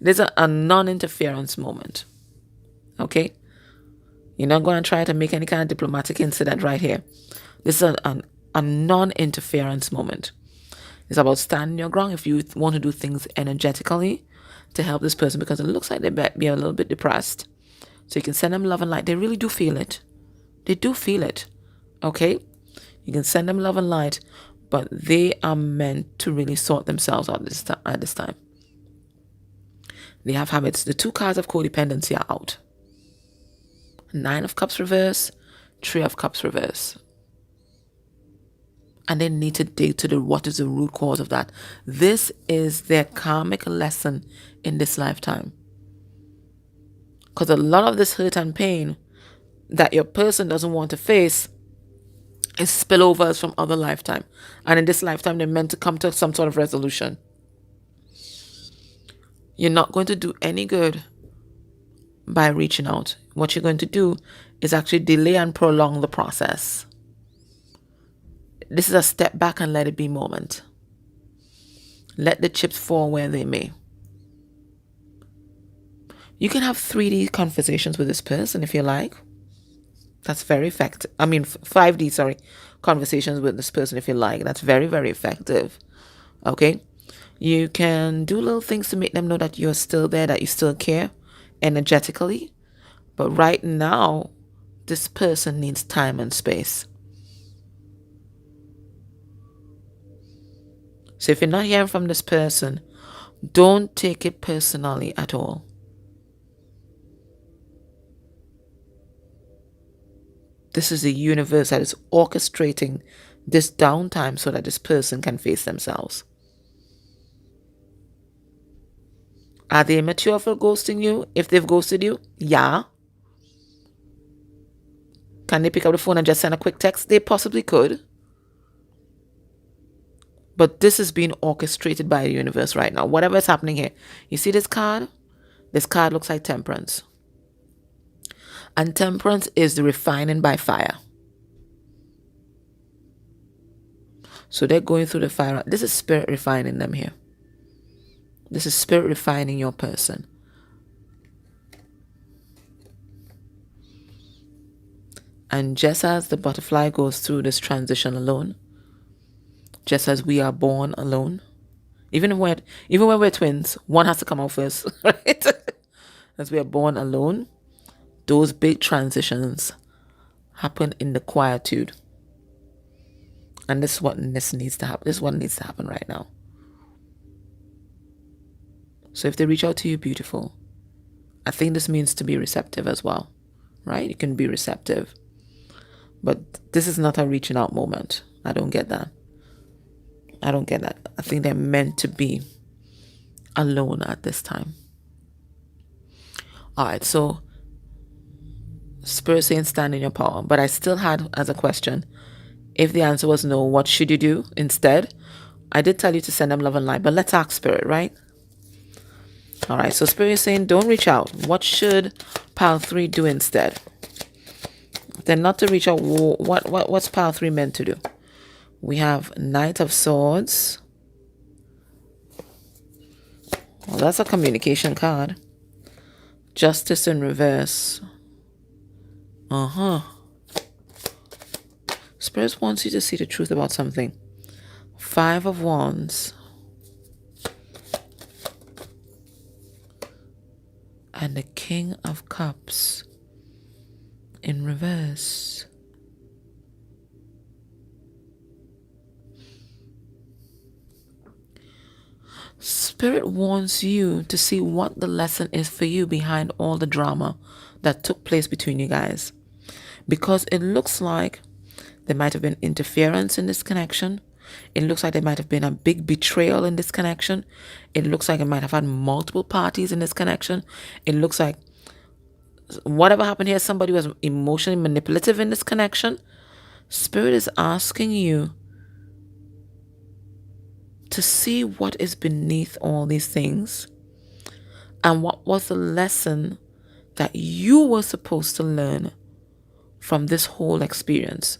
There's a non-interference moment. Okay? You're not going to try to make any kind of diplomatic incident right here. This is a non-interference moment. It's about standing your ground if you want to do things energetically to help this person, because it looks like they might be a little bit depressed. So you can send them love and light. They really do feel it. They do feel it. Okay? You can send them love and light, but they are meant to really sort themselves out at this time. They have habits. The two cards of codependency are out. Nine of Cups reverse, Three of Cups reverse. And they need to dig to what is the root cause of that. This is their karmic lesson in this lifetime. Because a lot of this hurt and pain that your person doesn't want to face is spillovers from other lifetime. And in this lifetime, they're meant to come to some sort of resolution. You're not going to do any good by reaching out. What you're going to do is actually delay and prolong the process. This is a step back and let it be moment. Let the chips fall where they may. You can have 3D conversations with this person if you like. That's very effective. 5D, conversations with this person if you like. That's very, very effective. Okay? You can do little things to make them know that you're still there, that you still care energetically. But right now, this person needs time and space. So if you're not hearing from this person, don't take it personally at all. This is the universe that is orchestrating this downtime so that this person can face themselves. Are they immature for ghosting you? If they've ghosted you, yeah. Can they pick up the phone and just send a quick text? They possibly could. But this is being orchestrated by the universe right now. Whatever is happening here. You see this card? This card looks like Temperance. And Temperance is the refining by fire. So they're going through the fire. This is spirit refining them here. This is spirit refining your person. And just as the butterfly goes through this transition alone, just as we are born alone, even when we're twins, one has to come out first, right? As we are born alone, those big transitions happen in the quietude. And this needs to happen. This is what needs to happen right now. So if they reach out to you, beautiful. I think this means to be receptive as well, right? You can be receptive. But this is not a reaching out moment. I don't get that. I think they're meant to be alone at this time. All right, so Spirit saying stand in your power. But I still had as a question, if the answer was no, what should you do instead? I did tell you to send them love and light, but let's ask Spirit, right? All right, so Spirit is saying don't reach out. What should pile 3 do instead? Then not to reach out, what's pile 3 meant to do? We have Knight of Swords. Well, that's a communication card. Justice in reverse. Spirit wants you to see the truth about something. 5 of Wands. And the King of Cups in reverse. Spirit wants you to see what the lesson is for you behind all the drama that took place between you guys. Because it looks like there might have been interference in this connection. It looks like there might have been a big betrayal in this connection. It looks like it might have had multiple parties in this connection. It looks like whatever happened here, somebody was emotionally manipulative in this connection. Spirit is asking you to see what is beneath all these things and what was the lesson that you were supposed to learn from this whole experience.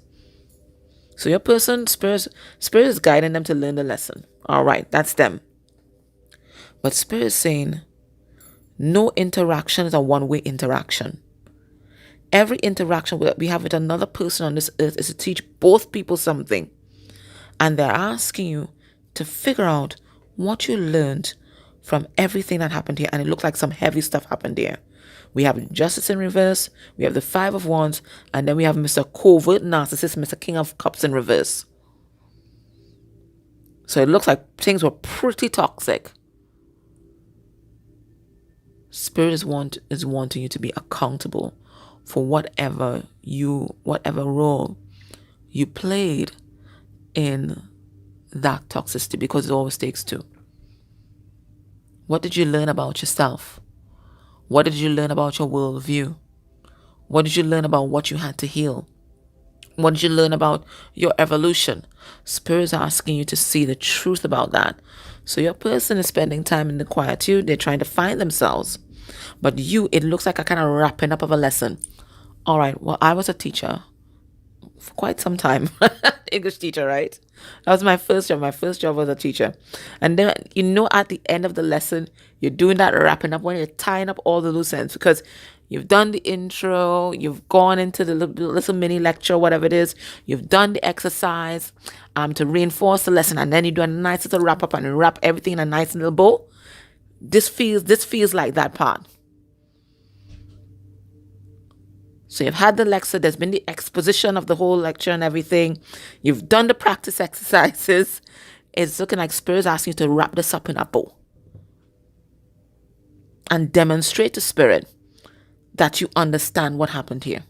So your person, spirit is guiding them to learn the lesson. All right, that's them. But Spirit is saying no interaction is a one-way interaction. Every interaction we have with another person on this earth is to teach both people something. And they're asking you to figure out what you learned from everything that happened here. And it looked like some heavy stuff happened here. We have Justice in reverse. We have the Five of Wands. And then we have Mr. Covert Narcissist, Mr. King of Cups in reverse. So it looks like things were pretty toxic. Spirit is wanting you to be accountable for whatever role you played in that toxicity, because it always takes two. What did you learn about yourself? What did you learn about your worldview? What did you learn about what you had to heal? What did you learn about your evolution? Spirit is asking you to see the truth about that. So your person is spending time in the quietude. They're trying to find themselves. But it looks like a kind of wrapping up of a lesson. All right, well, I was a teacher for quite some time. English teacher, right? That was my first job. My first job was a teacher. And then, at the end of the lesson, you're doing that wrapping up when you're tying up all the loose ends, because you've done the intro, you've gone into the little mini lecture, whatever it is, you've done the exercise to reinforce the lesson, and then you do a nice little wrap up and wrap everything in a nice little bow. This feels like that part. So you've had the lecture, there's been the exposition of the whole lecture and everything. You've done the practice exercises. It's looking like Spirit's asking you to wrap this up in a bow. And demonstrate to Spirit that you understand what happened here.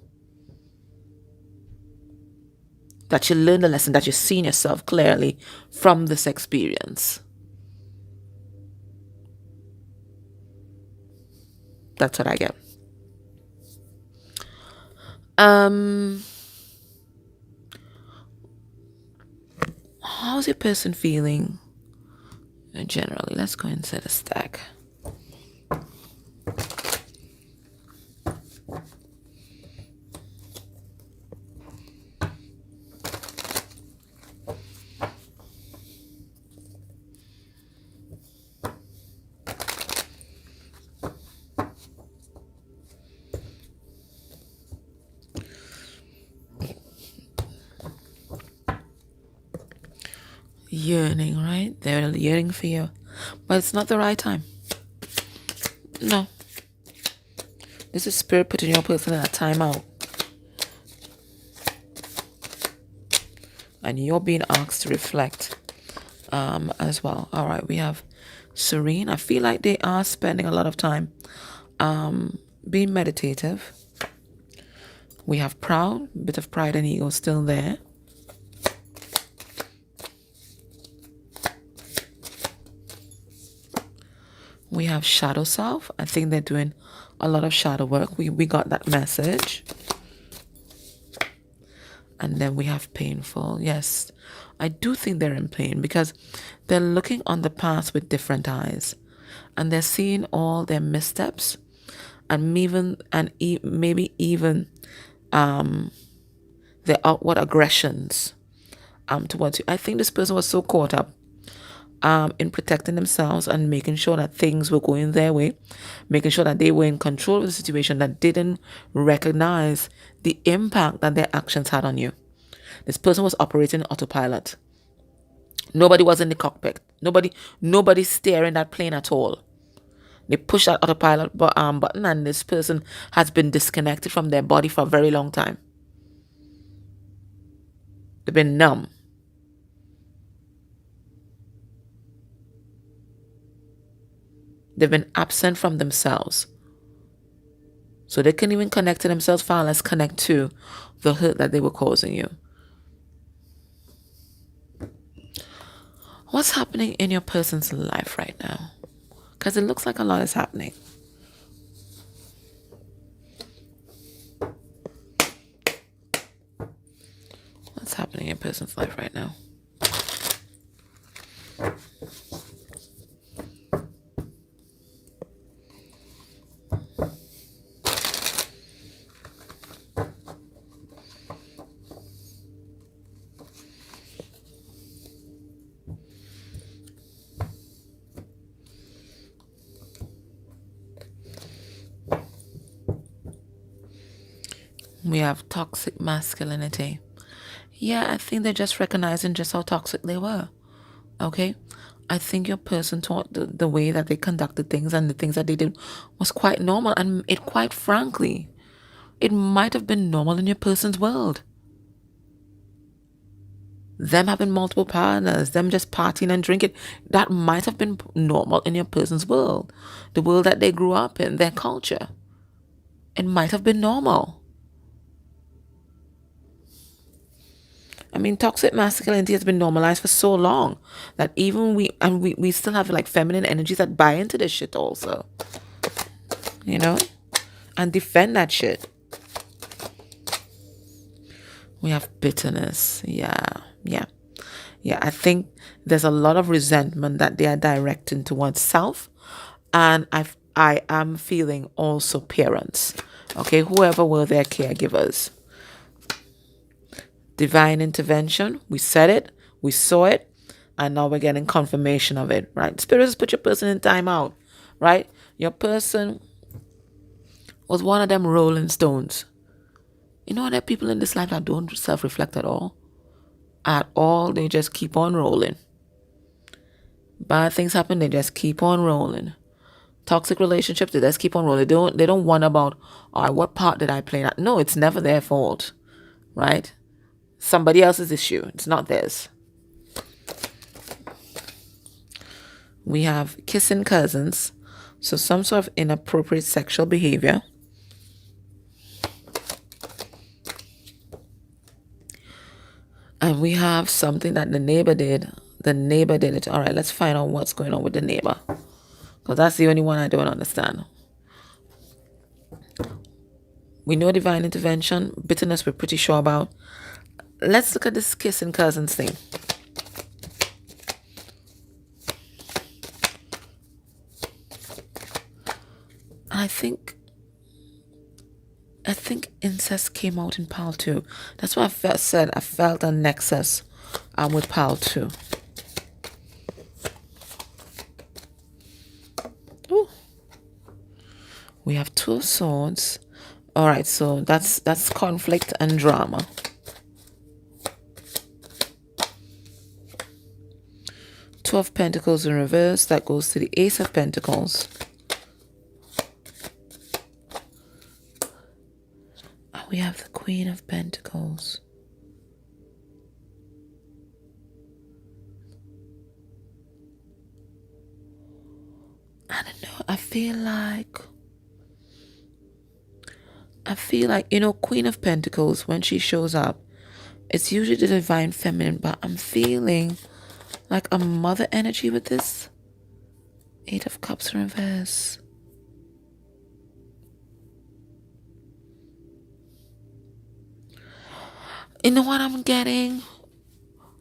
That you learned the lesson, that you've seen yourself clearly from this experience. That's what I get. How's your person feeling generally? Let's go and set a stack. Yearning, right? They're yearning for you. But it's not the right time. No. This is Spirit putting your person in a timeout. And you're being asked to reflect as well. All right, we have Serene. I feel like they are spending a lot of time being meditative. We have Proud. A bit of pride and ego still there. We have Shadow Self. I think they're doing a lot of shadow work. We got that message. And then we have Painful. Yes, I do think they're in pain because they're looking on the past with different eyes. And they're seeing all their missteps and maybe even their outward aggressions towards you. I think this person was so caught up in protecting themselves and making sure that things were going their way, making sure that they were in control of the situation, that didn't recognize the impact that their actions had on you. This person was operating autopilot. Nobody was in the cockpit. Nobody steering that plane at all. They pushed that autopilot button, and this person has been disconnected from their body for a very long time. They've been numb. They've been absent from themselves. So they couldn't even connect to themselves, far less connect to the hurt that they were causing you. What's happening in your person's life right now? Because it looks like a lot is happening. What's happening in your person's life right now? We have toxic masculinity. Yeah, I think they're just recognizing just how toxic they were. Okay? I think your person thought the way that they conducted things and the things that they did was quite normal. And it, quite frankly, it might have been normal in your person's world. Them having multiple partners, them just partying and drinking, that might have been normal in your person's world. The world that they grew up in, their culture. It might have been normal. I mean, toxic masculinity has been normalized for so long that even we still have like feminine energies that buy into this shit also. You know? And defend that shit. We have bitterness. Yeah. I think there's a lot of resentment that they are directing towards self. And I am feeling also parents. Okay, whoever were their caregivers. Divine intervention. We said it. We saw it. And now we're getting confirmation of it. Right? Spirits put your person in time out. Right? Your person was one of them rolling stones. You know, there are people in this life that don't self-reflect at all. At all. They just keep on rolling. Bad things happen. They just keep on rolling. Toxic relationships, they just keep on rolling. They don't wonder about, all right, what part did I play? No, it's never their fault. Right? Somebody else's issue. It's not theirs. We have kissing cousins. So some sort of inappropriate sexual behavior. And we have something that the neighbor did. The neighbor did it. All right, let's find out what's going on with the neighbor. Because that's the only one I don't understand. We know divine intervention. Bitterness we're pretty sure about. Let's look at this kissing cousins thing. I think incest came out in pile 2. That's what I felt a nexus with pile 2. Ooh. We have 2 of swords. All right, so that's conflict and drama. Two of Pentacles in reverse. That goes to the Ace of Pentacles. We have the Queen of Pentacles. I don't know. I feel like, you know, Queen of Pentacles, when she shows up, it's usually the divine feminine, but I'm feeling like a mother energy with this. 8 of Cups in reverse. You know what I'm getting?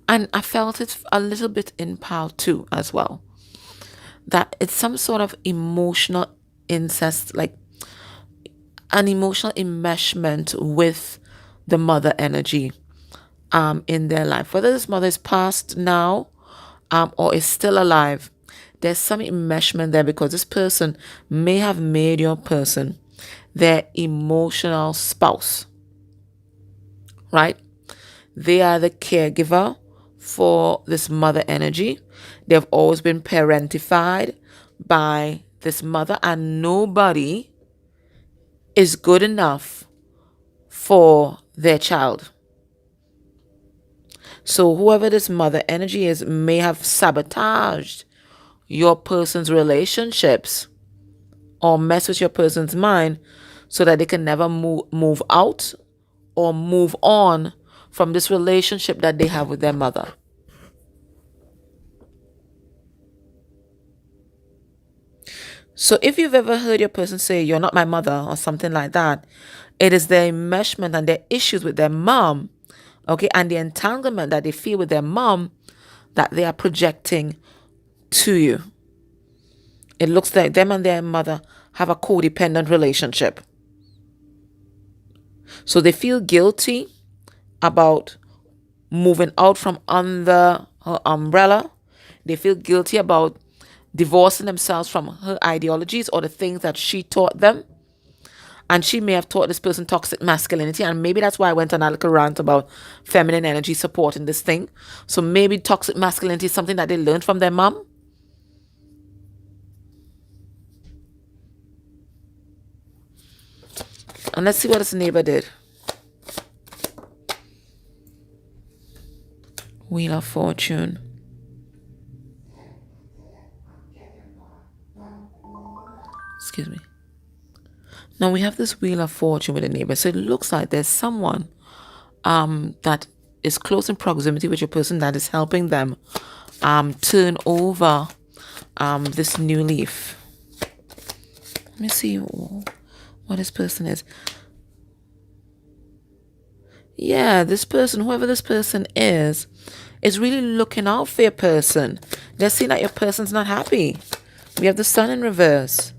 And I felt it a little bit in pile 2 as well. That it's some sort of emotional incest, like an emotional enmeshment with the mother energy in their life. Whether this mother is passed now or is still alive, there's some enmeshment there because this person may have made your person their emotional spouse. Right? They are the caregiver for this mother energy. They've always been parentified by this mother, and nobody is good enough for their child. So whoever this mother energy is may have sabotaged your person's relationships or mess with your person's mind so that they can never move out or move on from this relationship that they have with their mother. So if you've ever heard your person say, "You're not my mother," or something like that, it is their enmeshment and their issues with their mom, okay, and the entanglement that they feel with their mom that they are projecting to you. It looks like them and their mother have a codependent relationship. So they feel guilty about moving out from under her umbrella. They feel guilty about divorcing themselves from her ideologies or the things that she taught them. And she may have taught this person toxic masculinity. And maybe that's why I went on a little rant about feminine energy supporting this thing. So maybe toxic masculinity is something that they learned from their mom. And let's see what this neighbor did. Wheel of Fortune. Excuse me. Now we have this Wheel of Fortune with a neighbor. So it looks like there's someone that is close in proximity with your person that is helping them turn over this new leaf. Let me see what this person is. Yeah, this person, whoever this person is really looking out for your person. They're seeing that your person's not happy. We have the Sun in reverse.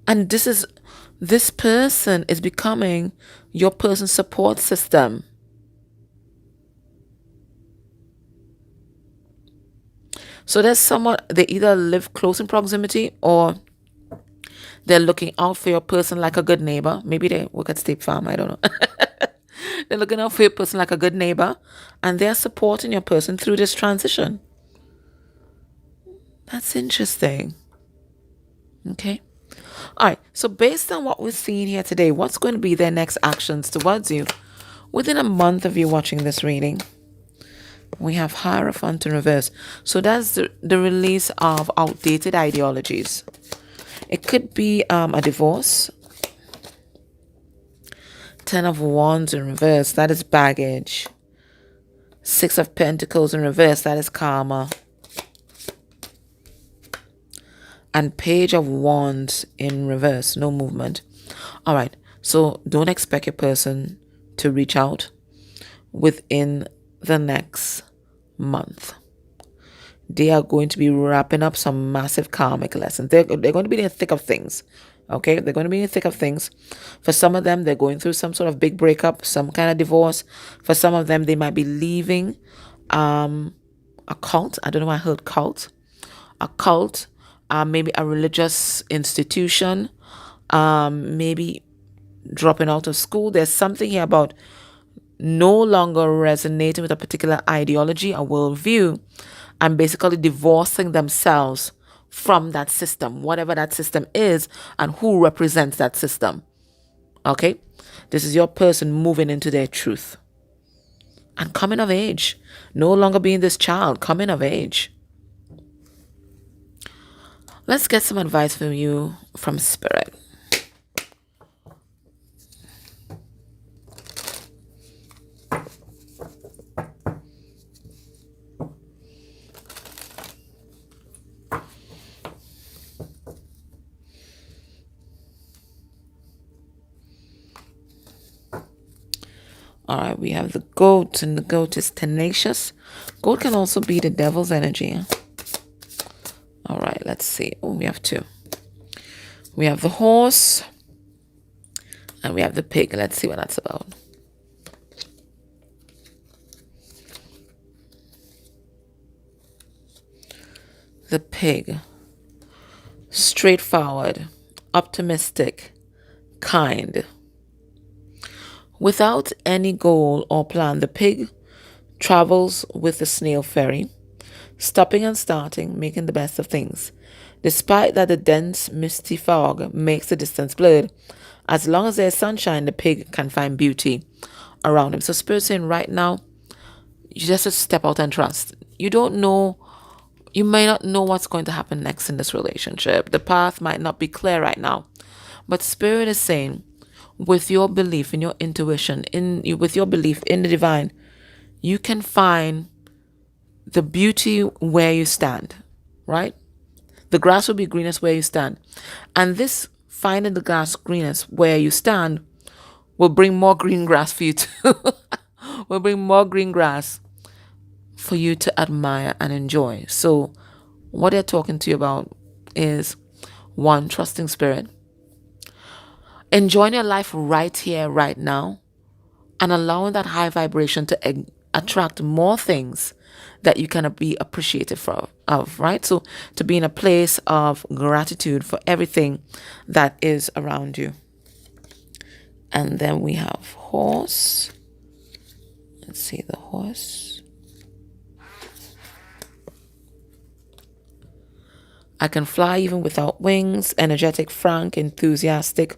And this person is becoming your person's support system. So there's someone, they either live close in proximity or they're looking out for your person like a good neighbor. Maybe they work at State Farm, I don't know. They're looking out for your person like a good neighbor, and they're supporting your person through this transition. That's interesting. Okay. All right. So based on what we're seeing here today, what's going to be their next actions towards you within a month of you watching this reading? We have Hierophant in reverse. So that's the release of outdated ideologies. It could be a divorce. 10 of Wands in reverse. That is baggage. 6 of Pentacles in reverse. That is karma. And Page of Wands in reverse. No movement. All right. So don't expect your person to reach out within the next month. They are going to be wrapping up some massive karmic lessons. They're going to be in the thick of things. Okay? They're going to be in the thick of things. For some of them, they're going through some sort of big breakup, some kind of divorce. For some of them, they might be leaving a cult. I don't know why I heard cult. A cult. Maybe a religious institution. Maybe dropping out of school. There's something here about no longer resonating with a particular ideology, a worldview, and basically divorcing themselves from that system, whatever that system is, and who represents that system. Okay? This is your person moving into their truth. And coming of age. No longer being this child, coming of age. Let's get some advice from you from Spirit. All right, we have the goat, and the goat is tenacious. Goat can also be the devil's energy. All right, let's see. Oh, we have 2. We have the horse, and we have the pig. Let's see what that's about. The pig. Straightforward, optimistic, kind. Without any goal or plan, the pig travels with the snail ferry, stopping and starting, making the best of things. Despite that the dense, misty fog makes the distance blurred, as long as there's sunshine, the pig can find beauty around him. So Spirit's saying right now, you just have to step out and trust. You don't know You may not know what's going to happen next in this relationship. The path might not be clear right now. But Spirit is saying, with your belief in your intuition, with your belief in the divine, you can find the beauty where you stand, right? The grass will be greenest where you stand. And this finding the grass greenest where you stand will bring more green grass for you to will bring more green grass for you to admire and enjoy. So what they're talking to you about is one, trusting spirit, enjoying your life right here, right now, and allowing that high vibration to attract more things that you can be appreciative of, right? So to be in a place of gratitude for everything that is around you. And then we have horse. Let's see the horse. I can fly even without wings, energetic, frank, enthusiastic,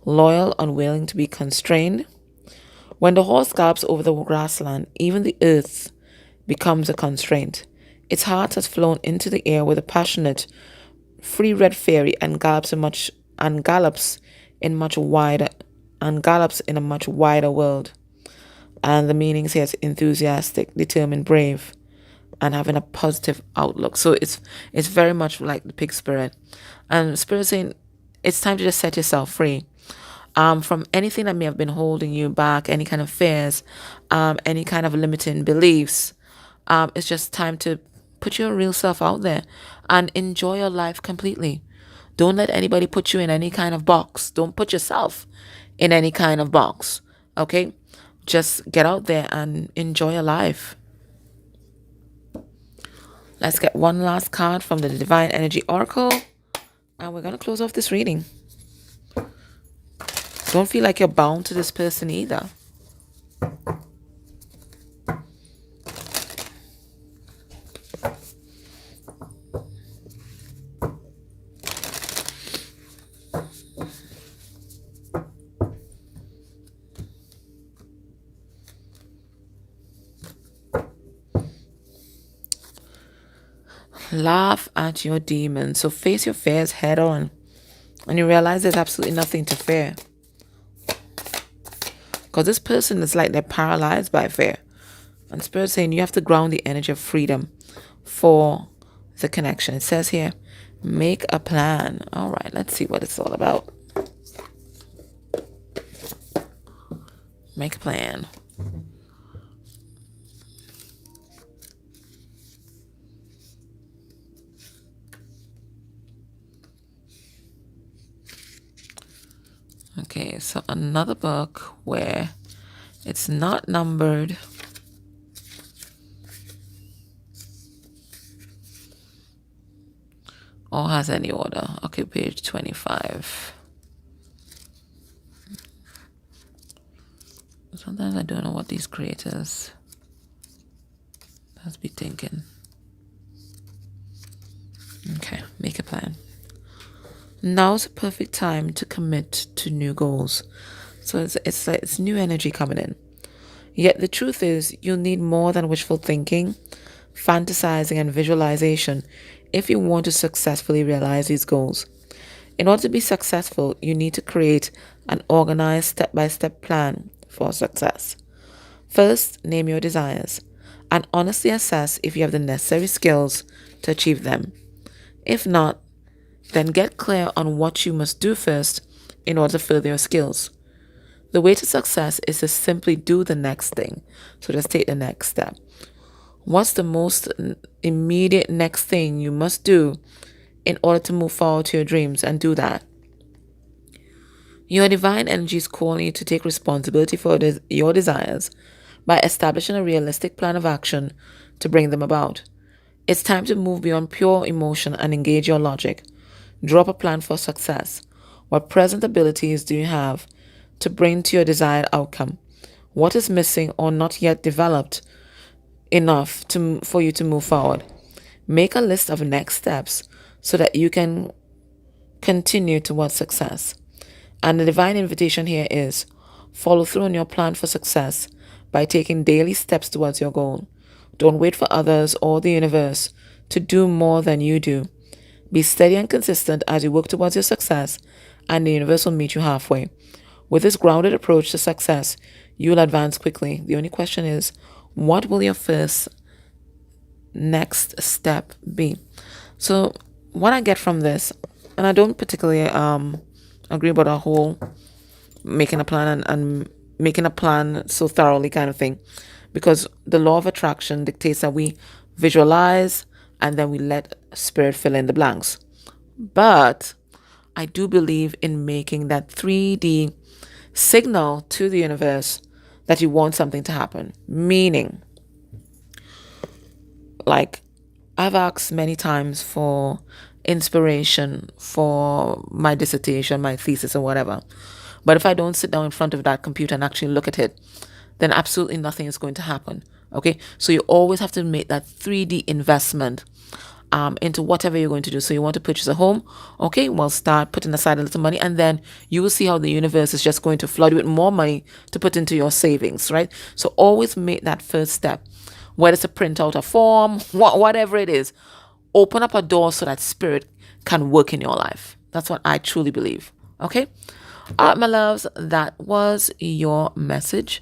loyal, unwilling to be constrained. When the horse gallops over the grassland, even the earth becomes a constraint. Its heart has flown into the air with a passionate, free red fairy and gallops in a much wider world. And the meaning says enthusiastic, determined, brave, and having a positive outlook. So it's very much like the pig spirit. And spirit saying it's time to just set yourself free. From anything that may have been holding you back, any kind of fears, any kind of limiting beliefs. It's just time to put your real self out there and enjoy your life completely. Don't let anybody put you in any kind of box. Don't put yourself in any kind of box. Okay? Just get out there and enjoy your life. Let's get one last card from the Divine Energy Oracle. And we're going to close off this reading. Don't feel like you're bound to this person either. Laugh at your demons. So face your fears head on. And you realize there's absolutely nothing to fear. Because this person is like they're paralyzed by fear. And Spirit's saying you have to ground the energy of freedom for the connection. It says here, make a plan. All right, let's see what it's all about. Make a plan. Okay, so another book where it's not numbered. Or has any order. Okay, page 25. Sometimes I don't know what these creators must be thinking. Okay, make a plan. Now's a perfect time to commit to new goals. So it's new energy coming in. Yet the truth is you'll need more than wishful thinking, fantasizing, and visualization if you want to successfully realize these goals. In order to be successful, you need to create an organized step-by-step plan for success. First, name your desires and honestly assess if you have the necessary skills to achieve them. If not, then get clear on what you must do first in order to further your skills. The way to success is to simply do the next thing. So just take the next step. What's the most immediate next thing you must do in order to move forward to your dreams, and do that? Your divine energy is calling you to take responsibility for your desires by establishing a realistic plan of action to bring them about. It's time to move beyond pure emotion and engage your logic. Draw up a plan for success. What present abilities do you have to bring to your desired outcome? What is missing or not yet developed enough for you to move forward? Make a list of next steps so that you can continue towards success. And the divine invitation here is follow through on your plan for success by taking daily steps towards your goal. Don't wait for others or the universe to do more than you do. Be steady and consistent as you work towards your success, and the universe will meet you halfway. With this grounded approach to success, you will advance quickly. The only question is, what will your first next step be? So, what I get from this, and I don't particularly agree about a whole making a plan and making a plan so thoroughly kind of thing, because the law of attraction dictates that we visualize and then we let spirit fill in the blanks. But I do believe in making that 3D signal to the universe that you want something to happen. Meaning, like, I've asked many times for inspiration for my dissertation, my thesis, or whatever. But if I don't sit down in front of that computer and actually look at it, then absolutely nothing is going to happen. Okay? So you always have to make that 3D investment into whatever you're going to do. So you want to purchase a home, okay? Well, start putting aside a little money, and then you will see how the universe is just going to flood you with more money to put into your savings, right? So always make that first step, whether it's to print out a form, whatever it is. Open up a door so that spirit can work in your life. That's what I truly believe. Okay? All right, my loves, that was your message.